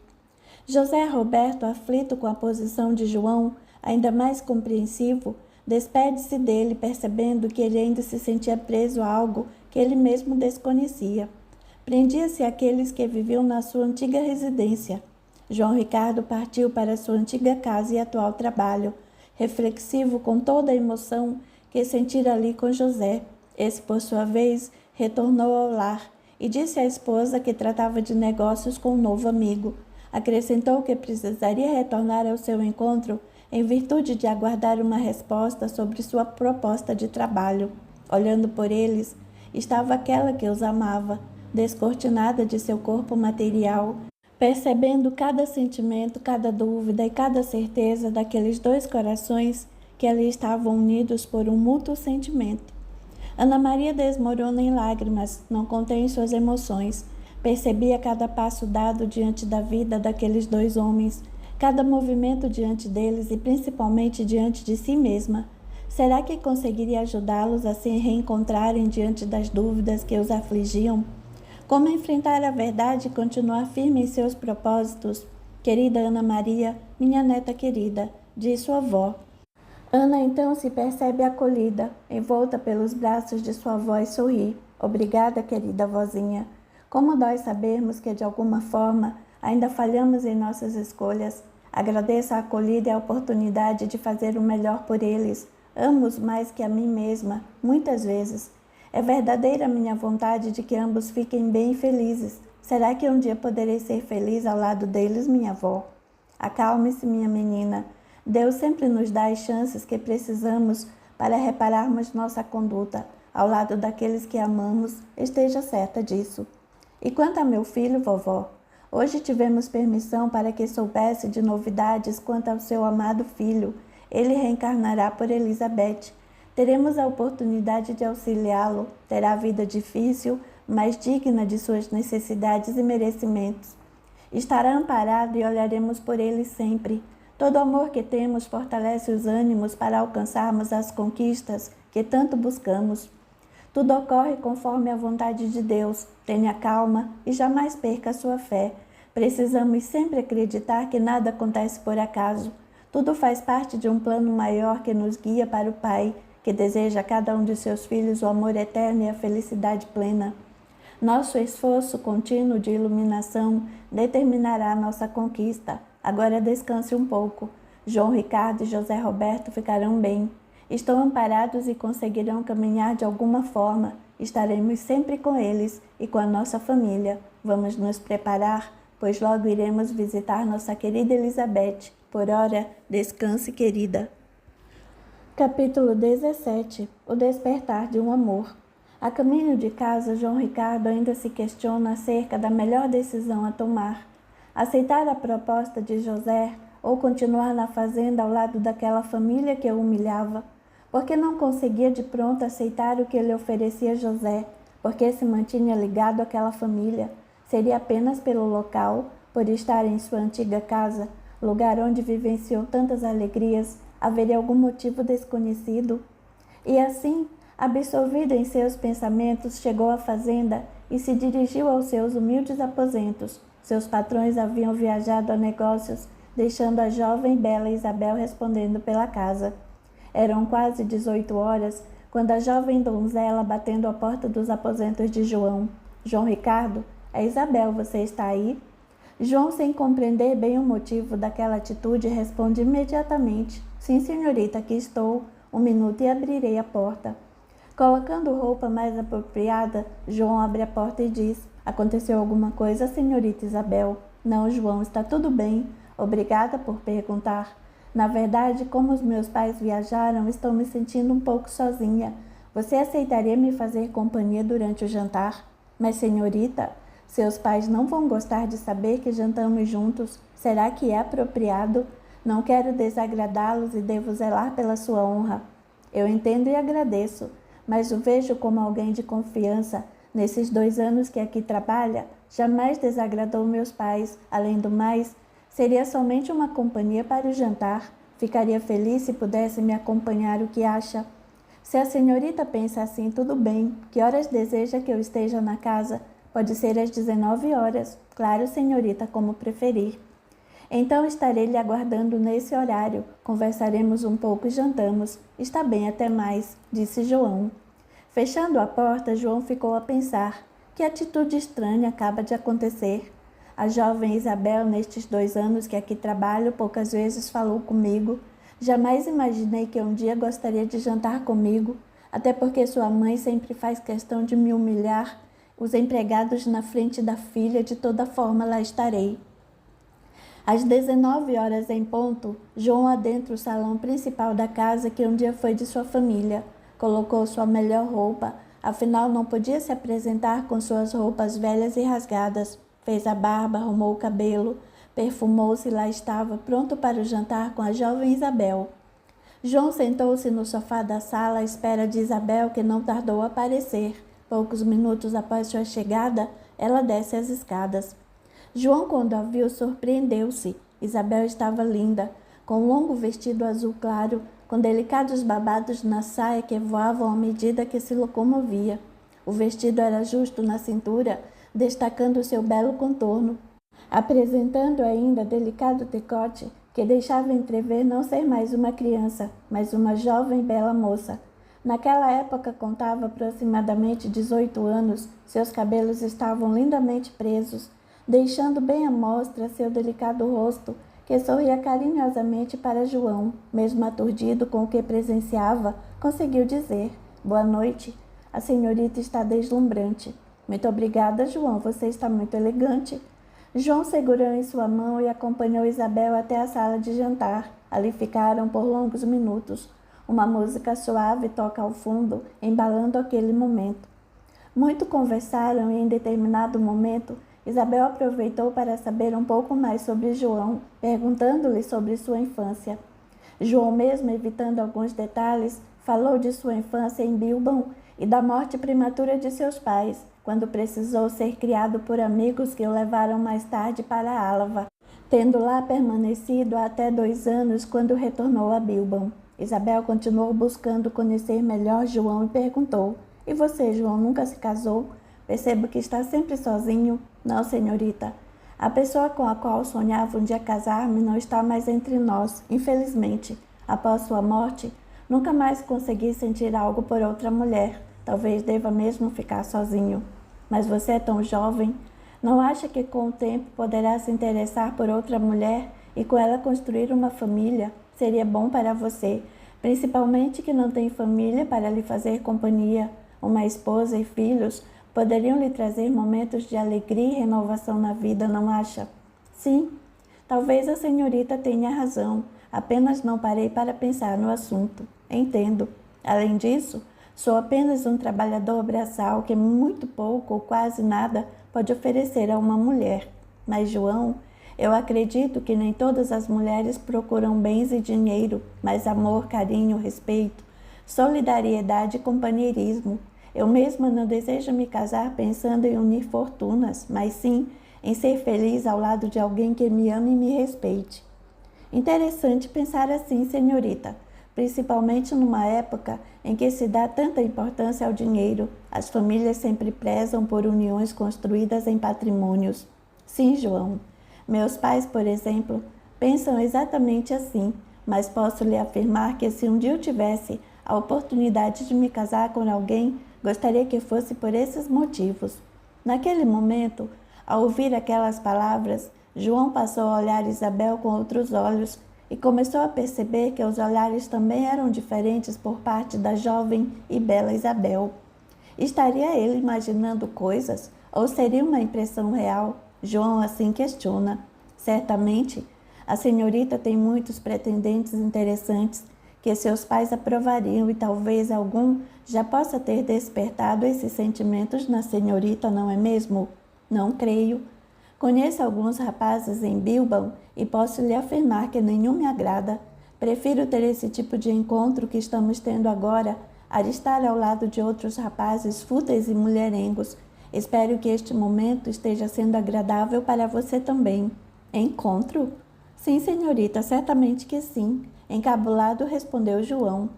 José Roberto, aflito com a posição de João, ainda mais compreensivo, despede-se dele, percebendo que ele ainda se sentia preso a algo que ele mesmo desconhecia. Prendia-se àqueles que viviam na sua antiga residência. João Ricardo partiu para sua antiga casa e atual trabalho, reflexivo com toda a emoção que sentira ali com José. Esse, por sua vez, retornou ao lar e disse à esposa que tratava de negócios com um novo amigo. Acrescentou que precisaria retornar ao seu encontro em virtude de aguardar uma resposta sobre sua proposta de trabalho. Olhando por eles, estava aquela que os amava, descortinada de seu corpo material, percebendo cada sentimento, cada dúvida e cada certeza daqueles dois corações que ali estavam unidos por um mútuo sentimento. Ana Maria desmorona em lágrimas, não contém suas emoções. Percebia cada passo dado diante da vida daqueles dois homens, cada movimento diante deles e principalmente diante de si mesma. Será que conseguiria ajudá-los a se reencontrarem diante das dúvidas que os afligiam? Como enfrentar a verdade e continuar firme em seus propósitos? Querida Ana Maria, minha neta querida, diz sua avó. Ana então se percebe acolhida, envolta pelos braços de sua avó e sorri. Obrigada, querida vozinha. Como dói sabermos que, de alguma forma, ainda falhamos em nossas escolhas. Agradeço a acolhida e a oportunidade de fazer o melhor por eles. Amo-os mais que a mim mesma, muitas vezes. É verdadeira a minha vontade de que ambos fiquem bem e felizes. Será que um dia poderei ser feliz ao lado deles, minha avó? Acalme-se, minha menina. Deus sempre nos dá as chances que precisamos para repararmos nossa conduta. Ao lado daqueles que amamos, esteja certa disso. E quanto a meu filho, vovó? Hoje tivemos permissão para que soubesse de novidades quanto ao seu amado filho. Ele reencarnará por Elizabeth. Teremos a oportunidade de auxiliá-lo. Terá vida difícil, mas digna de suas necessidades e merecimentos. Estará amparado e olharemos por ele sempre. Todo amor que temos fortalece os ânimos para alcançarmos as conquistas que tanto buscamos. Tudo ocorre conforme a vontade de Deus. Tenha calma e jamais perca a sua fé. Precisamos sempre acreditar que nada acontece por acaso. Tudo faz parte de um plano maior que nos guia para o Pai, que deseja a cada um de seus filhos o amor eterno e a felicidade plena. Nosso esforço contínuo de iluminação determinará a nossa conquista. Agora descanse um pouco. João Ricardo e José Roberto ficarão bem. Estão amparados e conseguirão caminhar de alguma forma. Estaremos sempre com eles e com a nossa família. Vamos nos preparar, pois logo iremos visitar nossa querida Elizabeth. Por ora, descanse, querida. Capítulo 17. O despertar de um amor. A caminho de casa, João Ricardo ainda se questiona acerca da melhor decisão a tomar. Aceitar a proposta de José ou continuar na fazenda ao lado daquela família que o humilhava? Porque não conseguia de pronto aceitar o que lhe oferecia José? Porque se mantinha ligado àquela família? Seria apenas pelo local, por estar em sua antiga casa, lugar onde vivenciou tantas alegrias, haveria algum motivo desconhecido? E assim, absorvido em seus pensamentos, chegou à fazenda e se dirigiu aos seus humildes aposentos. Seus patrões haviam viajado a negócios, deixando a jovem e bela Isabel respondendo pela casa. Eram quase 18 horas, quando a jovem donzela batendo à porta dos aposentos de João. João Ricardo, é Isabel, você está aí? João, sem compreender bem o motivo daquela atitude, responde imediatamente: sim, senhorita, aqui estou. Um minuto e abrirei a porta. Colocando roupa mais apropriada, João abre a porta e diz: Aconteceu alguma coisa, senhorita Isabel? Não, João, está tudo bem. Obrigada por perguntar. Na verdade, como os meus pais viajaram, estou me sentindo um pouco sozinha. Você aceitaria me fazer companhia durante o jantar? Mas, senhorita, seus pais não vão gostar de saber que jantamos juntos. Será que é apropriado? Não quero desagradá-los e devo zelar pela sua honra. Eu entendo e agradeço, mas o vejo como alguém de confiança. Nesses 2 anos que aqui trabalha, jamais desagradou meus pais. Além do mais, seria somente uma companhia para o jantar. Ficaria feliz se pudesse me acompanhar, o que acha? Se a senhorita pensa assim, tudo bem. Que horas deseja que eu esteja na casa? Pode ser às 19 horas. Claro, senhorita, como preferir. Então estarei lhe aguardando nesse horário. Conversaremos um pouco e jantamos. Está bem, até mais, disse João. Fechando a porta, João ficou a pensar. Que atitude estranha acaba de acontecer. A jovem Isabel, nestes 2 anos que aqui trabalho, poucas vezes falou comigo. Jamais imaginei que um dia gostaria de jantar comigo, até porque sua mãe sempre faz questão de me humilhar. Os empregados na frente da filha, de toda forma lá estarei. Às 19 horas em ponto, João adentra o salão principal da casa que um dia foi de sua família. Colocou sua melhor roupa, afinal não podia se apresentar com suas roupas velhas e rasgadas. Fez a barba, arrumou o cabelo, perfumou-se e lá estava, pronto para o jantar com a jovem Isabel. João sentou-se no sofá da sala à espera de Isabel, que não tardou a aparecer. Poucos minutos após sua chegada, ela desce as escadas. João, quando a viu, surpreendeu-se. Isabel estava linda, com um longo vestido azul claro, com delicados babados na saia que voavam à medida que se locomovia. O vestido era justo na cintura, destacando seu belo contorno, apresentando ainda delicado decote que deixava entrever não ser mais uma criança, mas uma jovem bela moça. Naquela época contava aproximadamente 18 anos, seus cabelos estavam lindamente presos, deixando bem à mostra seu delicado rosto, que sorria carinhosamente para João. Mesmo aturdido com o que presenciava, conseguiu dizer: "Boa noite, a senhorita está deslumbrante." "Muito obrigada, João, você está muito elegante." João segurou em sua mão e acompanhou Isabel até a sala de jantar. Ali ficaram por longos minutos. Uma música suave toca ao fundo, embalando aquele momento. Muito conversaram e, em determinado momento, Isabel aproveitou para saber um pouco mais sobre João, perguntando-lhe sobre sua infância. João, mesmo evitando alguns detalhes, falou de sua infância em Bilbao e da morte prematura de seus pais, quando precisou ser criado por amigos que o levaram mais tarde para Álava, tendo lá permanecido até 2 anos quando retornou a Bilbao. Isabel continuou buscando conhecer melhor João e perguntou: "E você, João, nunca se casou? Percebo que está sempre sozinho." "Não, senhorita. A pessoa com a qual sonhava um dia casar-me não está mais entre nós, infelizmente. Após sua morte, nunca mais consegui sentir algo por outra mulher. Talvez deva mesmo ficar sozinho." "Mas você é tão jovem. Não acha que com o tempo poderá se interessar por outra mulher e com ela construir uma família? Seria bom para você, principalmente que não tem família para lhe fazer companhia. Uma esposa e filhos poderiam lhe trazer momentos de alegria e renovação na vida, não acha?" "Sim, talvez a senhorita tenha razão. Apenas não parei para pensar no assunto." "Entendo. Além disso, sou apenas um trabalhador braçal que muito pouco ou quase nada pode oferecer a uma mulher. Mas, João, eu acredito que nem todas as mulheres procuram bens e dinheiro, mas amor, carinho, respeito, solidariedade e companheirismo. Eu mesma não desejo me casar pensando em unir fortunas, mas sim em ser feliz ao lado de alguém que me ame e me respeite." "Interessante pensar assim, senhorita, principalmente numa época em que se dá tanta importância ao dinheiro. As famílias sempre prezam por uniões construídas em patrimônios." "Sim, João. Meus pais, por exemplo, pensam exatamente assim, mas posso lhe afirmar que se um dia eu tivesse a oportunidade de me casar com alguém, gostaria que fosse por esses motivos." Naquele momento, ao ouvir aquelas palavras, João passou a olhar Isabel com outros olhos e começou a perceber que os olhares também eram diferentes por parte da jovem e bela Isabel. Estaria ele imaginando coisas Ou seria uma impressão real? João assim questiona. Certamente, a senhorita tem muitos pretendentes interessantes que seus pais aprovariam e talvez algum já possa ter despertado esses sentimentos na senhorita, não é mesmo? Não creio. Conheço alguns rapazes em Bilbao e posso lhe afirmar que nenhum me agrada. Prefiro ter esse tipo de encontro que estamos tendo agora a estar ao lado de outros rapazes fúteis e mulherengos. Espero que este momento esteja sendo agradável para você também. Encontro? Sim, senhorita, certamente que sim. Encabulado, respondeu João.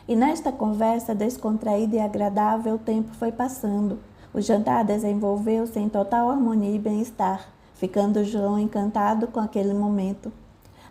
E nesta conversa descontraída e agradável, o tempo foi passando. O jantar desenvolveu-se em total harmonia e bem-estar, ficando João encantado com aquele momento.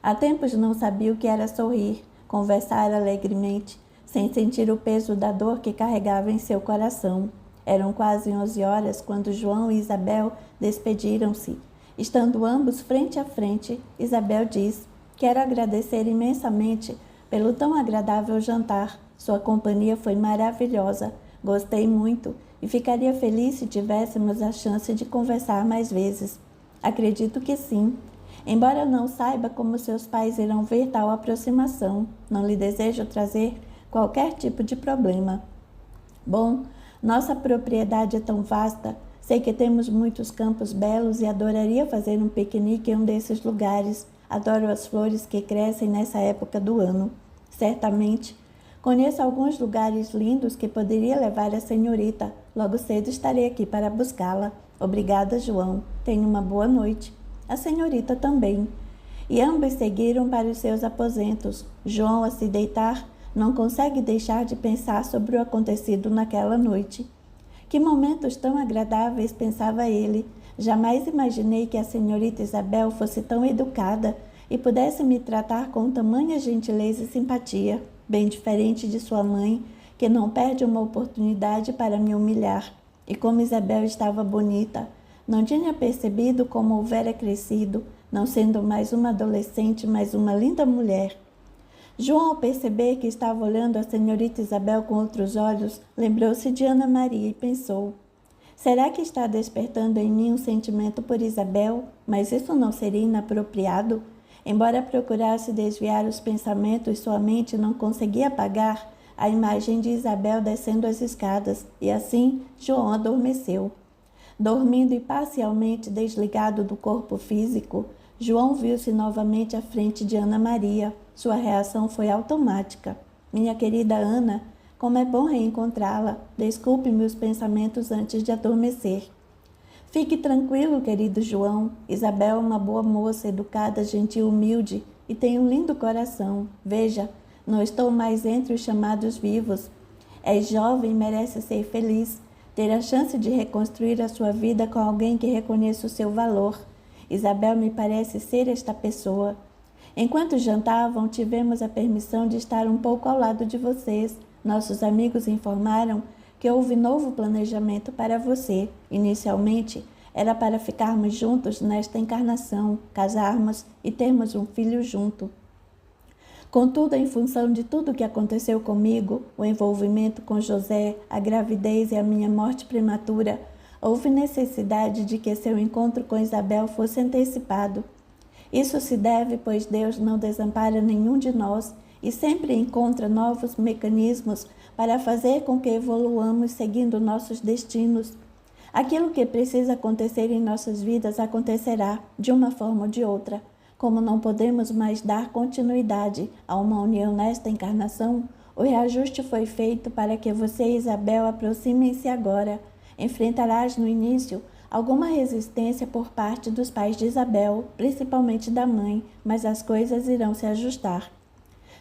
Há tempos não sabia o que era sorrir, conversar alegremente, sem sentir o peso da dor que carregava em seu coração. Eram quase 11 horas quando João e Isabel despediram-se. Estando ambos frente a frente, Isabel diz: quero agradecer imensamente pelo tão agradável jantar. Sua companhia foi maravilhosa. Gostei muito e ficaria feliz se tivéssemos a chance de conversar mais vezes. Acredito que sim. Embora eu não saiba como seus pais irão ver tal aproximação, não lhe desejo trazer qualquer tipo de problema. Bom, nossa propriedade é tão vasta. Sei que temos muitos campos belos e adoraria fazer um piquenique em um desses lugares. Adoro as flores que crescem nessa época do ano. Certamente. Conheço alguns lugares lindos que poderia levar a senhorita. Logo cedo estarei aqui para buscá-la. Obrigada, João. Tenha uma boa noite. A senhorita também. E ambos seguiram para os seus aposentos. João, a se deitar, não consegue deixar de pensar sobre o acontecido naquela noite. Que momentos tão agradáveis, pensava ele. Jamais imaginei que a senhorita Isabel fosse tão educada e pudesse me tratar com tamanha gentileza e simpatia, bem diferente de sua mãe, que não perde uma oportunidade para me humilhar. E como Isabel estava bonita, não tinha percebido como houvera crescido, não sendo mais uma adolescente, mas uma linda mulher. João, ao perceber que estava olhando a senhorita Isabel com outros olhos, lembrou-se de Ana Maria e pensou: será que está despertando em mim um sentimento por Isabel? Mas isso não seria inapropriado? Embora procurasse desviar os pensamentos, sua mente não conseguia apagar a imagem de Isabel descendo as escadas, e assim João adormeceu. Dormindo e parcialmente desligado do corpo físico, João viu-se novamente à frente de Ana Maria. Sua reação foi automática. Minha querida Ana, como é bom reencontrá-la. Desculpe-me os pensamentos antes de adormecer. Fique tranquilo, querido João. Isabel é uma boa moça, educada, gentil, humilde e tem um lindo coração. Veja, não estou mais entre os chamados vivos. És jovem e merece ser feliz. Ter a chance de reconstruir a sua vida com alguém que reconheça o seu valor. Isabel me parece ser esta pessoa. Enquanto jantavam, tivemos a permissão de estar um pouco ao lado de vocês. Nossos amigos informaram que houve novo planejamento para você. Inicialmente, era para ficarmos juntos nesta encarnação, casarmos e termos um filho junto. Contudo, em função de tudo o que aconteceu comigo, o envolvimento com José, a gravidez e a minha morte prematura, houve necessidade de que seu encontro com Isabel fosse antecipado. Isso se deve, pois Deus não desampara nenhum de nós e sempre encontra novos mecanismos para fazer com que evoluamos seguindo nossos destinos. Aquilo que precisa acontecer em nossas vidas acontecerá, de uma forma ou de outra. Como não podemos mais dar continuidade a uma união nesta encarnação, o reajuste foi feito para que você e Isabel aproximem-se agora. Enfrentarás no início alguma resistência por parte dos pais de Isabel, principalmente da mãe, mas as coisas irão se ajustar.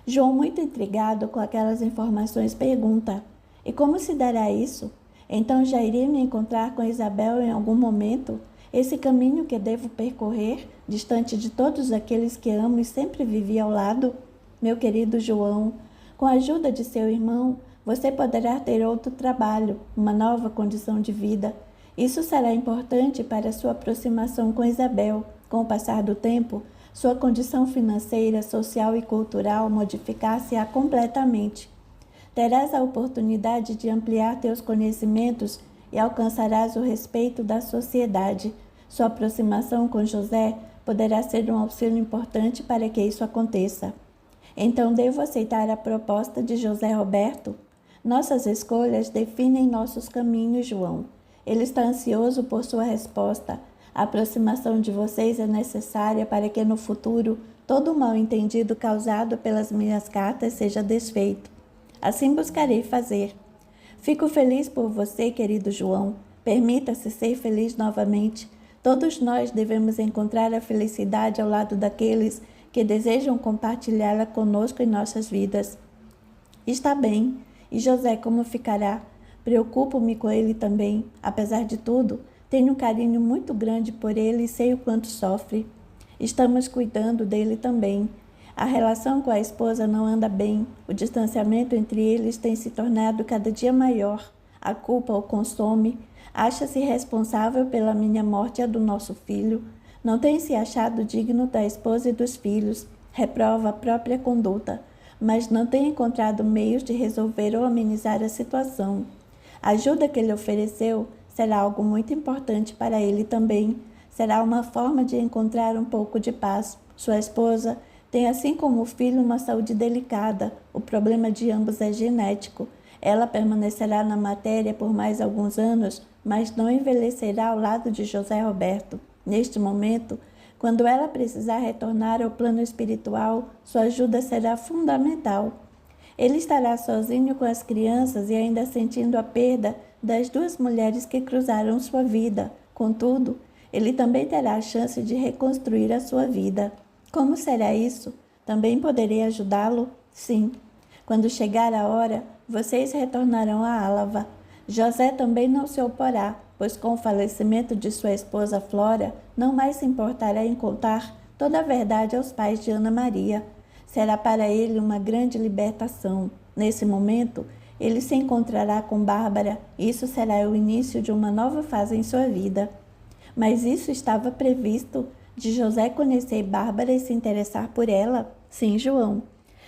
João, muito intrigado com aquelas informações, pergunta: e como se dará isso? Então já irei me encontrar com Isabel em algum momento? Esse caminho que devo percorrer, distante de todos aqueles que amo e sempre vivi ao lado? Meu querido João, com a ajuda de seu irmão, você poderá ter outro trabalho, uma nova condição de vida. Isso será importante para sua aproximação com Isabel. Com o passar do tempo, sua condição financeira, social e cultural modificar-se-á completamente. Terás a oportunidade de ampliar teus conhecimentos e alcançarás o respeito da sociedade. Sua aproximação com José poderá ser um auxílio importante para que isso aconteça. Então devo aceitar a proposta de José Roberto? Nossas escolhas definem nossos caminhos, João. Ele está ansioso por sua resposta. A aproximação de vocês é necessária para que no futuro todo o mal-entendido causado pelas minhas cartas seja desfeito. Assim buscarei fazer. Fico feliz por você, querido João. Permita-se ser feliz novamente. Todos nós devemos encontrar a felicidade ao lado daqueles que desejam compartilhá-la conosco em nossas vidas. Está bem. E José como ficará? Preocupo-me com ele também. Apesar de tudo, tenho um carinho muito grande por ele e sei o quanto sofre. Estamos cuidando dele também. A relação com a esposa não anda bem. O distanciamento entre eles tem se tornado cada dia maior. A culpa o consome. Acha-se responsável pela minha morte e a do nosso filho. Não tem se achado digno da esposa e dos filhos. Reprova a própria conduta, mas não tem encontrado meios de resolver ou amenizar a situação. A ajuda que ele ofereceu será algo muito importante para ele também. Será uma forma de encontrar um pouco de paz. Sua esposa tem, assim como o filho, uma saúde delicada. O problema de ambos é genético. Ela permanecerá na matéria por mais alguns anos, mas não envelhecerá ao lado de José Roberto. Neste momento, quando ela precisar retornar ao plano espiritual, sua ajuda será fundamental. Ele estará sozinho com as crianças e ainda sentindo a perda das duas mulheres que cruzaram sua vida. Contudo, ele também terá a chance de reconstruir a sua vida. Como será isso? Também poderei ajudá-lo? Sim. Quando chegar a hora, vocês retornarão a Álava. José também não se oporá, pois com o falecimento de sua esposa Flora, não mais se importará em contar toda a verdade aos pais de Ana Maria. Será para ele uma grande libertação. Nesse momento, ele se encontrará com Bárbara e isso será o início de uma nova fase em sua vida. Mas isso estava previsto, de José conhecer Bárbara e se interessar por ela? Sim, João.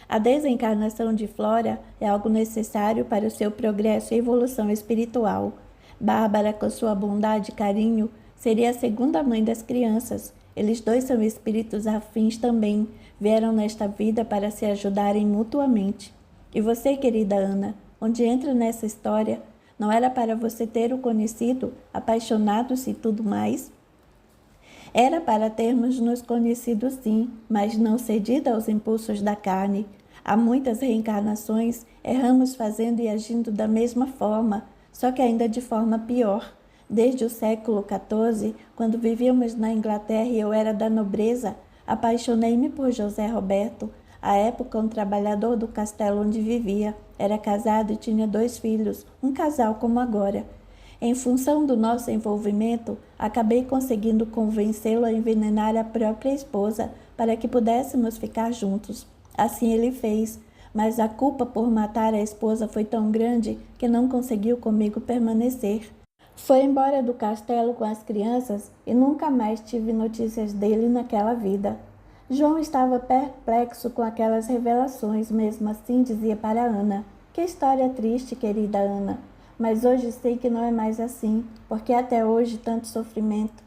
A desencarnação de Flora é algo necessário para o seu progresso e evolução espiritual. Bárbara, com sua bondade e carinho, seria a segunda mãe das crianças. Eles dois são espíritos afins também, vieram nesta vida para se ajudarem mutuamente. E você, querida Ana, onde entra nessa história? Não era para você ter o conhecido, apaixonado-se e tudo mais? Era para termos nos conhecido sim, mas não cedido aos impulsos da carne. Há muitas reencarnações, erramos fazendo e agindo da mesma forma, só que ainda de forma pior. Desde o século XIV, quando vivíamos na Inglaterra e eu era da nobreza, apaixonei-me por José Roberto. À época, um trabalhador do castelo onde vivia. Era casado e tinha 2 filhos, um casal como agora. Em função do nosso envolvimento, acabei conseguindo convencê-lo a envenenar a própria esposa para que pudéssemos ficar juntos. Assim ele fez, mas a culpa por matar a esposa foi tão grande que não conseguiu comigo permanecer. Foi embora do castelo com as crianças e nunca mais tive notícias dele naquela vida. João estava perplexo com aquelas revelações, mesmo assim dizia para Ana: "Que história triste, querida Ana. Mas hoje sei que não é mais assim, porque até hoje tanto sofrimento.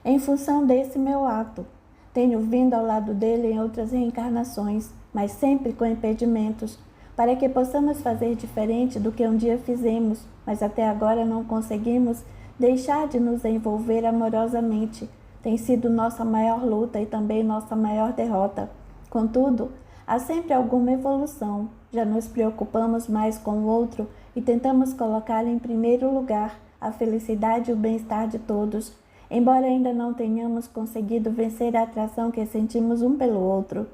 Em função desse meu ato, tenho vindo ao lado dele em outras reencarnações, mas sempre com impedimentos, para que possamos fazer diferente do que um dia fizemos, mas até agora não conseguimos deixar de nos envolver amorosamente. Tem sido nossa maior luta e também nossa maior derrota. Contudo, há sempre alguma evolução. Já nos preocupamos mais com o outro e tentamos colocar em primeiro lugar a felicidade e o bem-estar de todos, embora ainda não tenhamos conseguido vencer a atração que sentimos um pelo outro."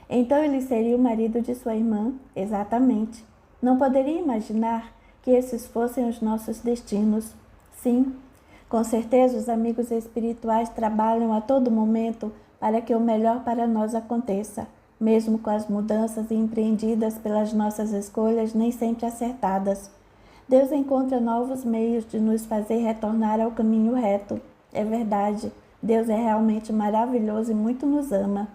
Então ele seria o marido de sua irmã? Exatamente. Não poderia imaginar que esses fossem os nossos destinos. Sim, com certeza os amigos espirituais trabalham a todo momento para que o melhor para nós aconteça, mesmo com as mudanças empreendidas pelas nossas escolhas nem sempre acertadas. Deus encontra novos meios de nos fazer retornar ao caminho reto. É verdade, Deus é realmente maravilhoso e muito nos ama.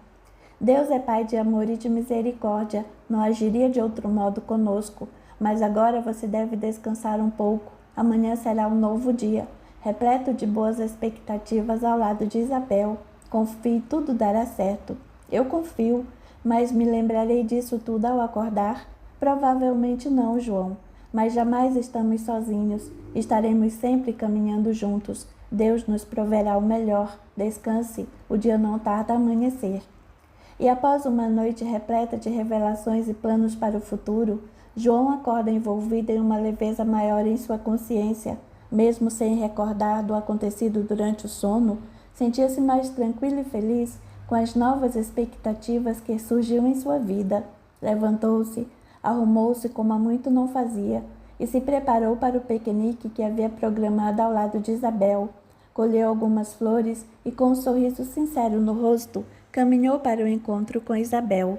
Deus é Pai de amor e de misericórdia, não agiria de outro modo conosco, mas agora você deve descansar um pouco. Amanhã será um novo dia, repleto de boas expectativas ao lado de Isabel. Confie, tudo dará certo. Eu confio, mas me lembrarei disso tudo ao acordar? Provavelmente não, João. Mas jamais estamos sozinhos. Estaremos sempre caminhando juntos. Deus nos proverá o melhor. Descanse, o dia não tarda a amanhecer. E após uma noite repleta de revelações e planos para o futuro, João acorda envolvido em uma leveza maior em sua consciência. Mesmo sem recordar do acontecido durante o sono, sentia-se mais tranquilo e feliz com as novas expectativas que surgiam em sua vida. Levantou-se, arrumou-se como há muito não fazia e se preparou para o piquenique que havia programado ao lado de Isabel. Colheu algumas flores e, com um sorriso sincero no rosto, caminhou para o encontro com Isabel.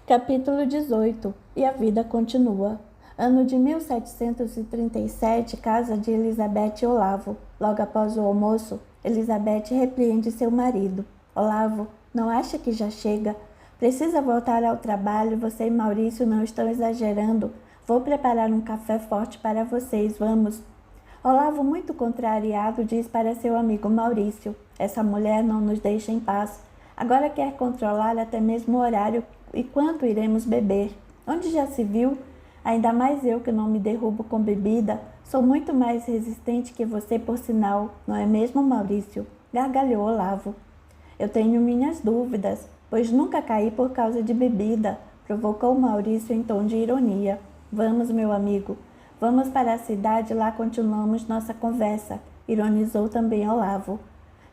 Capítulo 18. E a vida continua. Ano de 1737, casa de Elizabeth e Olavo. Logo após o almoço, Elizabeth repreende seu marido. Olavo, não acha que já chega? Precisa voltar ao trabalho, você e Maurício não estão exagerando. Vou preparar um café forte para vocês, vamos. Olavo, muito contrariado, diz para seu amigo Maurício: essa mulher não nos deixa em paz. Agora quer controlar até mesmo o horário e quanto iremos beber. Onde já se viu? Ainda mais eu que não me derrubo com bebida. Sou muito mais resistente que você, por sinal. Não é mesmo, Maurício? Gargalhou Olavo. Eu tenho minhas dúvidas, pois nunca caí por causa de bebida, provocou Maurício em tom de ironia. Vamos, meu amigo. Vamos para a cidade, lá continuamos nossa conversa, ironizou também Olavo.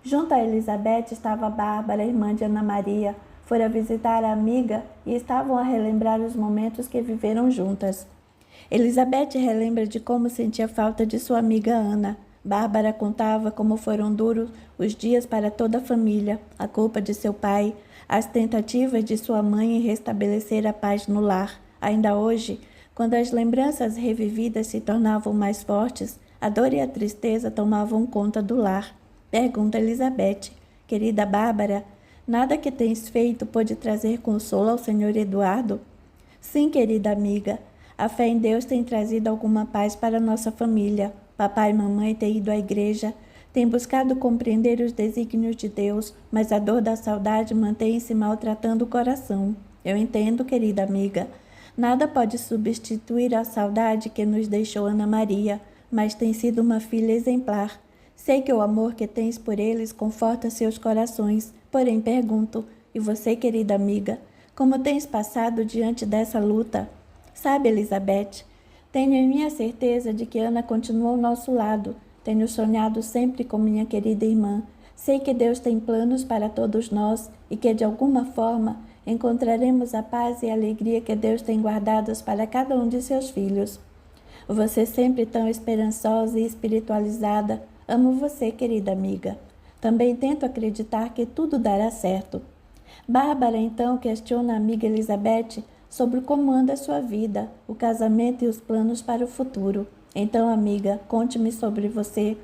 Junto a Elizabeth estava Bárbara, irmã de Ana Maria. Fora visitar a amiga e estavam a relembrar os momentos que viveram juntas. Elizabeth relembra de como sentia falta de sua amiga Ana. Bárbara contava como foram duros os dias para toda a família, a culpa de seu pai, as tentativas de sua mãe em restabelecer a paz no lar. Ainda hoje, quando as lembranças revividas se tornavam mais fortes, a dor e a tristeza tomavam conta do lar. Pergunta Elizabeth: querida Bárbara, nada que tens feito pode trazer consolo ao senhor Eduardo? Sim, querida amiga. A fé em Deus tem trazido alguma paz para nossa família. Papai e mamãe têm ido à igreja, têm buscado compreender os desígnios de Deus, mas a dor da saudade mantém-se maltratando o coração. Eu entendo, querida amiga. Nada pode substituir a saudade que nos deixou Ana Maria, mas tem sido uma filha exemplar. Sei que o amor que tens por eles conforta seus corações, porém pergunto, e você, querida amiga, como tens passado diante dessa luta? Sabe, Elizabeth, tenho em minha certeza de que Ana continua ao nosso lado. Tenho sonhado sempre com minha querida irmã. Sei que Deus tem planos para todos nós e que, de alguma forma, encontraremos a paz e a alegria que Deus tem guardadas para cada um de seus filhos. Você sempre tão esperançosa e espiritualizada. Amo você, querida amiga. Também tento acreditar que tudo dará certo. Bárbara, então, questiona a amiga Elizabeth sobre como anda a sua vida, o casamento e os planos para o futuro. Então, amiga, conte-me sobre você.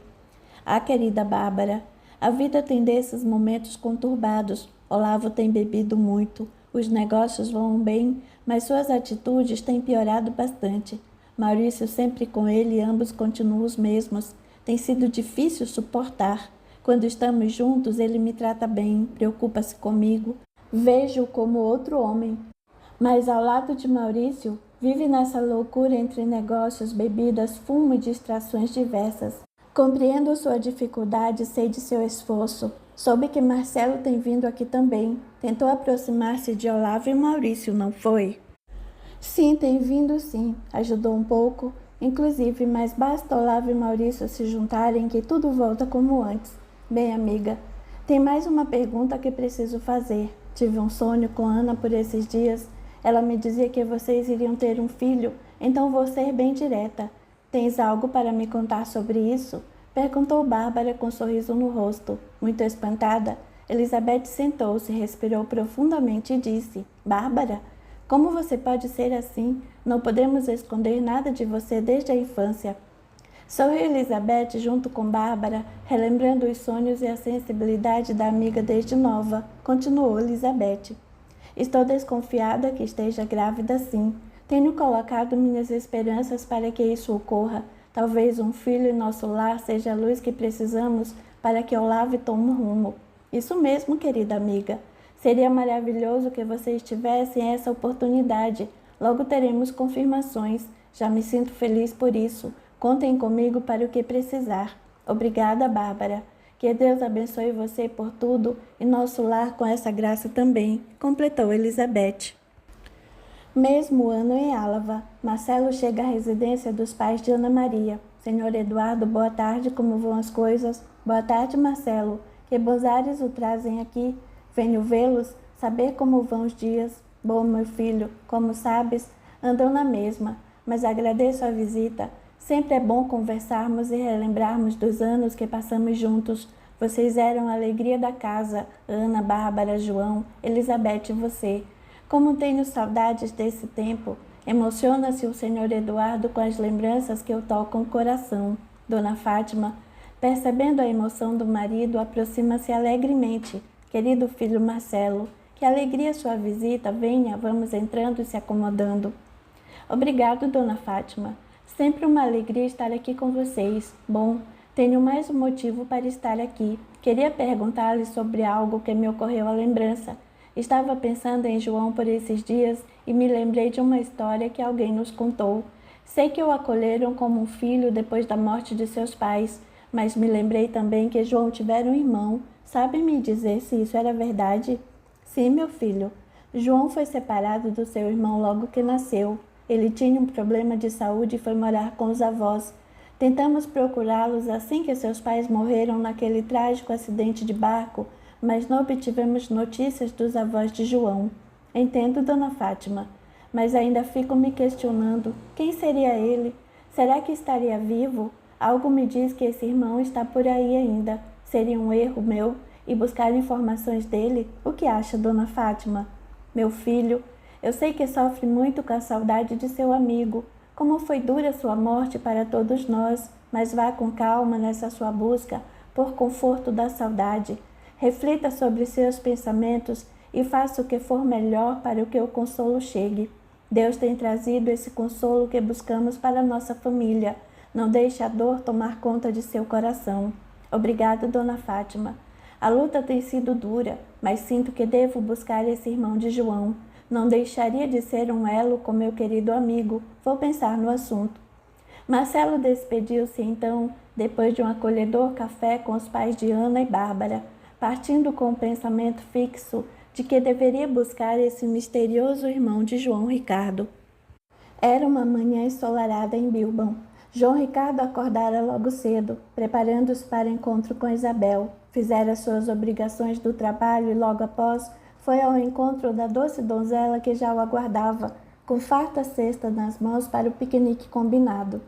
Ah, querida Bárbara, a vida tem desses momentos conturbados. Olavo tem bebido muito, os negócios vão bem, mas suas atitudes têm piorado bastante. Maurício sempre com ele e ambos continuam os mesmos. Tem sido difícil suportar. Quando estamos juntos, ele me trata bem, preocupa-se comigo. Vejo-o como outro homem. Mas ao lado de Maurício, vive nessa loucura entre negócios, bebidas, fumo e distrações diversas. Compreendo sua dificuldade e sei de seu esforço. Soube que Marcelo tem vindo aqui também. Tentou aproximar-se de Olavo e Maurício, não foi? Sim, tem vindo sim. Ajudou um pouco, inclusive, mas basta Olavo e Maurício se juntarem que tudo volta como antes. Bem, amiga, tem mais uma pergunta que preciso fazer. Tive um sonho com Ana por esses dias. Ela me dizia que vocês iriam ter um filho, então vou ser bem direta. Tens algo para me contar sobre isso? Perguntou Bárbara com um sorriso no rosto. Muito espantada, Elizabeth sentou-se, respirou profundamente e disse: Bárbara, como você pode ser assim? Não podemos esconder nada de você desde a infância. Sorriu Elizabeth junto com Bárbara, relembrando os sonhos e a sensibilidade da amiga desde nova. Continuou Elizabeth. Estou desconfiada que esteja grávida sim. Tenho colocado minhas esperanças para que isso ocorra. Talvez um filho em nosso lar seja a luz que precisamos para que Olavo tome um rumo. Isso mesmo, querida amiga. Seria maravilhoso que vocês tivessem essa oportunidade. Logo teremos confirmações. Já me sinto feliz por isso. Contem comigo para o que precisar. Obrigada, Bárbara. Que Deus abençoe você por tudo e nosso lar com essa graça também, completou Elizabeth. Mesmo ano em Álava, Marcelo chega à residência dos pais de Ana Maria. Senhor Eduardo, boa tarde, como vão as coisas? Boa tarde, Marcelo. Que bons ares o trazem aqui. Venho vê-los, saber como vão os dias. Bom, meu filho, como sabes, andam na mesma, mas agradeço a visita. Sempre é bom conversarmos e relembrarmos dos anos que passamos juntos. Vocês eram a alegria da casa, Ana, Bárbara, João, Elizabeth e você. Como tenho saudades desse tempo. Emociona-se o senhor Eduardo com as lembranças que o tocam o coração. Dona Fátima, percebendo a emoção do marido, aproxima-se alegremente. Querido filho Marcelo, que alegria sua visita. Venha, vamos entrando e se acomodando. Obrigado, Dona Fátima. Sempre uma alegria estar aqui com vocês. Bom, tenho mais um motivo para estar aqui. Queria perguntar-lhe sobre algo que me ocorreu à lembrança. Estava pensando em João por esses dias e me lembrei de uma história que alguém nos contou. Sei que o acolheram como um filho depois da morte de seus pais, mas me lembrei também que João tivera um irmão. Sabe me dizer se isso era verdade? Sim, meu filho. João foi separado do seu irmão logo que nasceu. Ele tinha um problema de saúde e foi morar com os avós. Tentamos procurá-los assim que seus pais morreram naquele trágico acidente de barco, mas não obtivemos notícias dos avós de João. Entendo, Dona Fátima, mas ainda fico me questionando. Quem seria ele? Será que estaria vivo? Algo me diz que esse irmão está por aí ainda. Seria um erro meu ir buscar informações dele? O que acha, Dona Fátima? Meu filho, eu sei que sofre muito com a saudade de seu amigo. Como foi dura sua morte para todos nós, mas vá com calma nessa sua busca por conforto da saudade. Reflita sobre seus pensamentos e faça o que for melhor para que o consolo chegue. Deus tem trazido esse consolo que buscamos para nossa família. Não deixe a dor tomar conta de seu coração. Obrigada, Dona Fátima. A luta tem sido dura, mas sinto que devo buscar esse irmão de João. Não deixaria de ser um elo com meu querido amigo. Vou pensar no assunto. Marcelo despediu-se então, depois de um acolhedor café com os pais de Ana e Bárbara, partindo com o pensamento fixo de que deveria buscar esse misterioso irmão de João Ricardo. Era uma manhã ensolarada em Bilbao. João Ricardo acordara logo cedo, preparando-se para o encontro com Isabel. Fizera suas obrigações do trabalho e logo após foi ao encontro da doce donzela que já o aguardava, com farta cesta nas mãos para o piquenique combinado.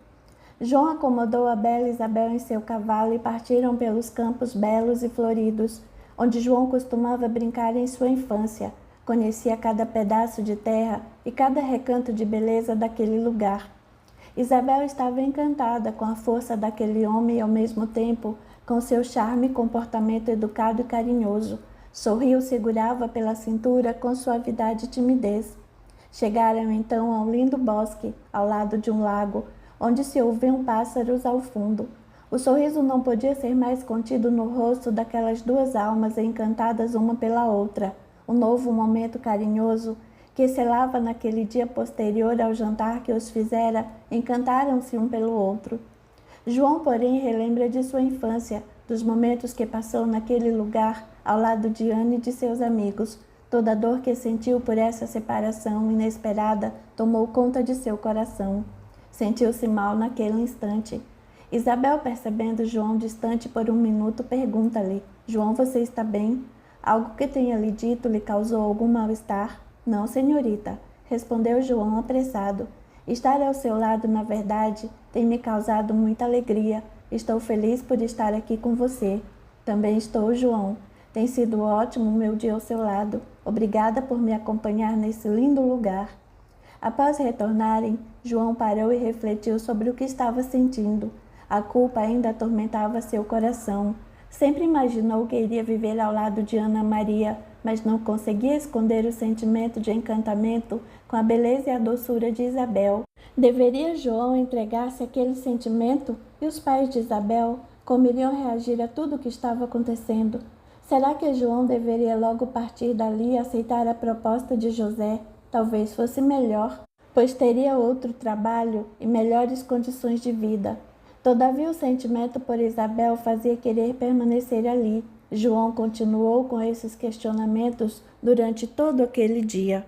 João acomodou a bela Isabel em seu cavalo e partiram pelos campos belos e floridos, onde João costumava brincar em sua infância. Conhecia cada pedaço de terra e cada recanto de beleza daquele lugar. Isabel estava encantada com a força daquele homem e, ao mesmo tempo, com seu charme e comportamento educado e carinhoso. Sorriu, segurava pela cintura com suavidade e timidez. Chegaram então a um lindo bosque, ao lado de um lago, onde se ouviam pássaros ao fundo. O sorriso não podia ser mais contido no rosto daquelas duas almas encantadas uma pela outra. Um novo momento carinhoso que selava naquele dia posterior ao jantar que os fizera, encantaram-se um pelo outro. João, porém, relembra de sua infância, dos momentos que passou naquele lugar, ao lado de Ana e de seus amigos. Toda a dor que sentiu por essa separação inesperada tomou conta de seu coração. Sentiu-se mal naquele instante. Isabel, percebendo João distante por um minuto, pergunta-lhe: João, você está bem? Algo que tenha lhe dito lhe causou algum mal-estar? Não, senhorita, respondeu João apressado. Estar ao seu lado, na verdade, tem me causado muita alegria. Estou feliz por estar aqui com você. Também estou, João. Tem sido ótimo o meu dia ao seu lado. Obrigada por me acompanhar nesse lindo lugar. Após retornarem, João parou e refletiu sobre o que estava sentindo. A culpa ainda atormentava seu coração. Sempre imaginou que iria viver ao lado de Ana Maria, mas não conseguia esconder o sentimento de encantamento com a beleza e a doçura de Isabel. Deveria João entregar-se àquele sentimento? E os pais de Isabel, como iriam reagir a tudo o que estava acontecendo? Será que João deveria logo partir dali e aceitar a proposta de José? Talvez fosse melhor, pois teria outro trabalho e melhores condições de vida. Todavia o sentimento por Isabel fazia querer permanecer ali. João continuou com esses questionamentos durante todo aquele dia.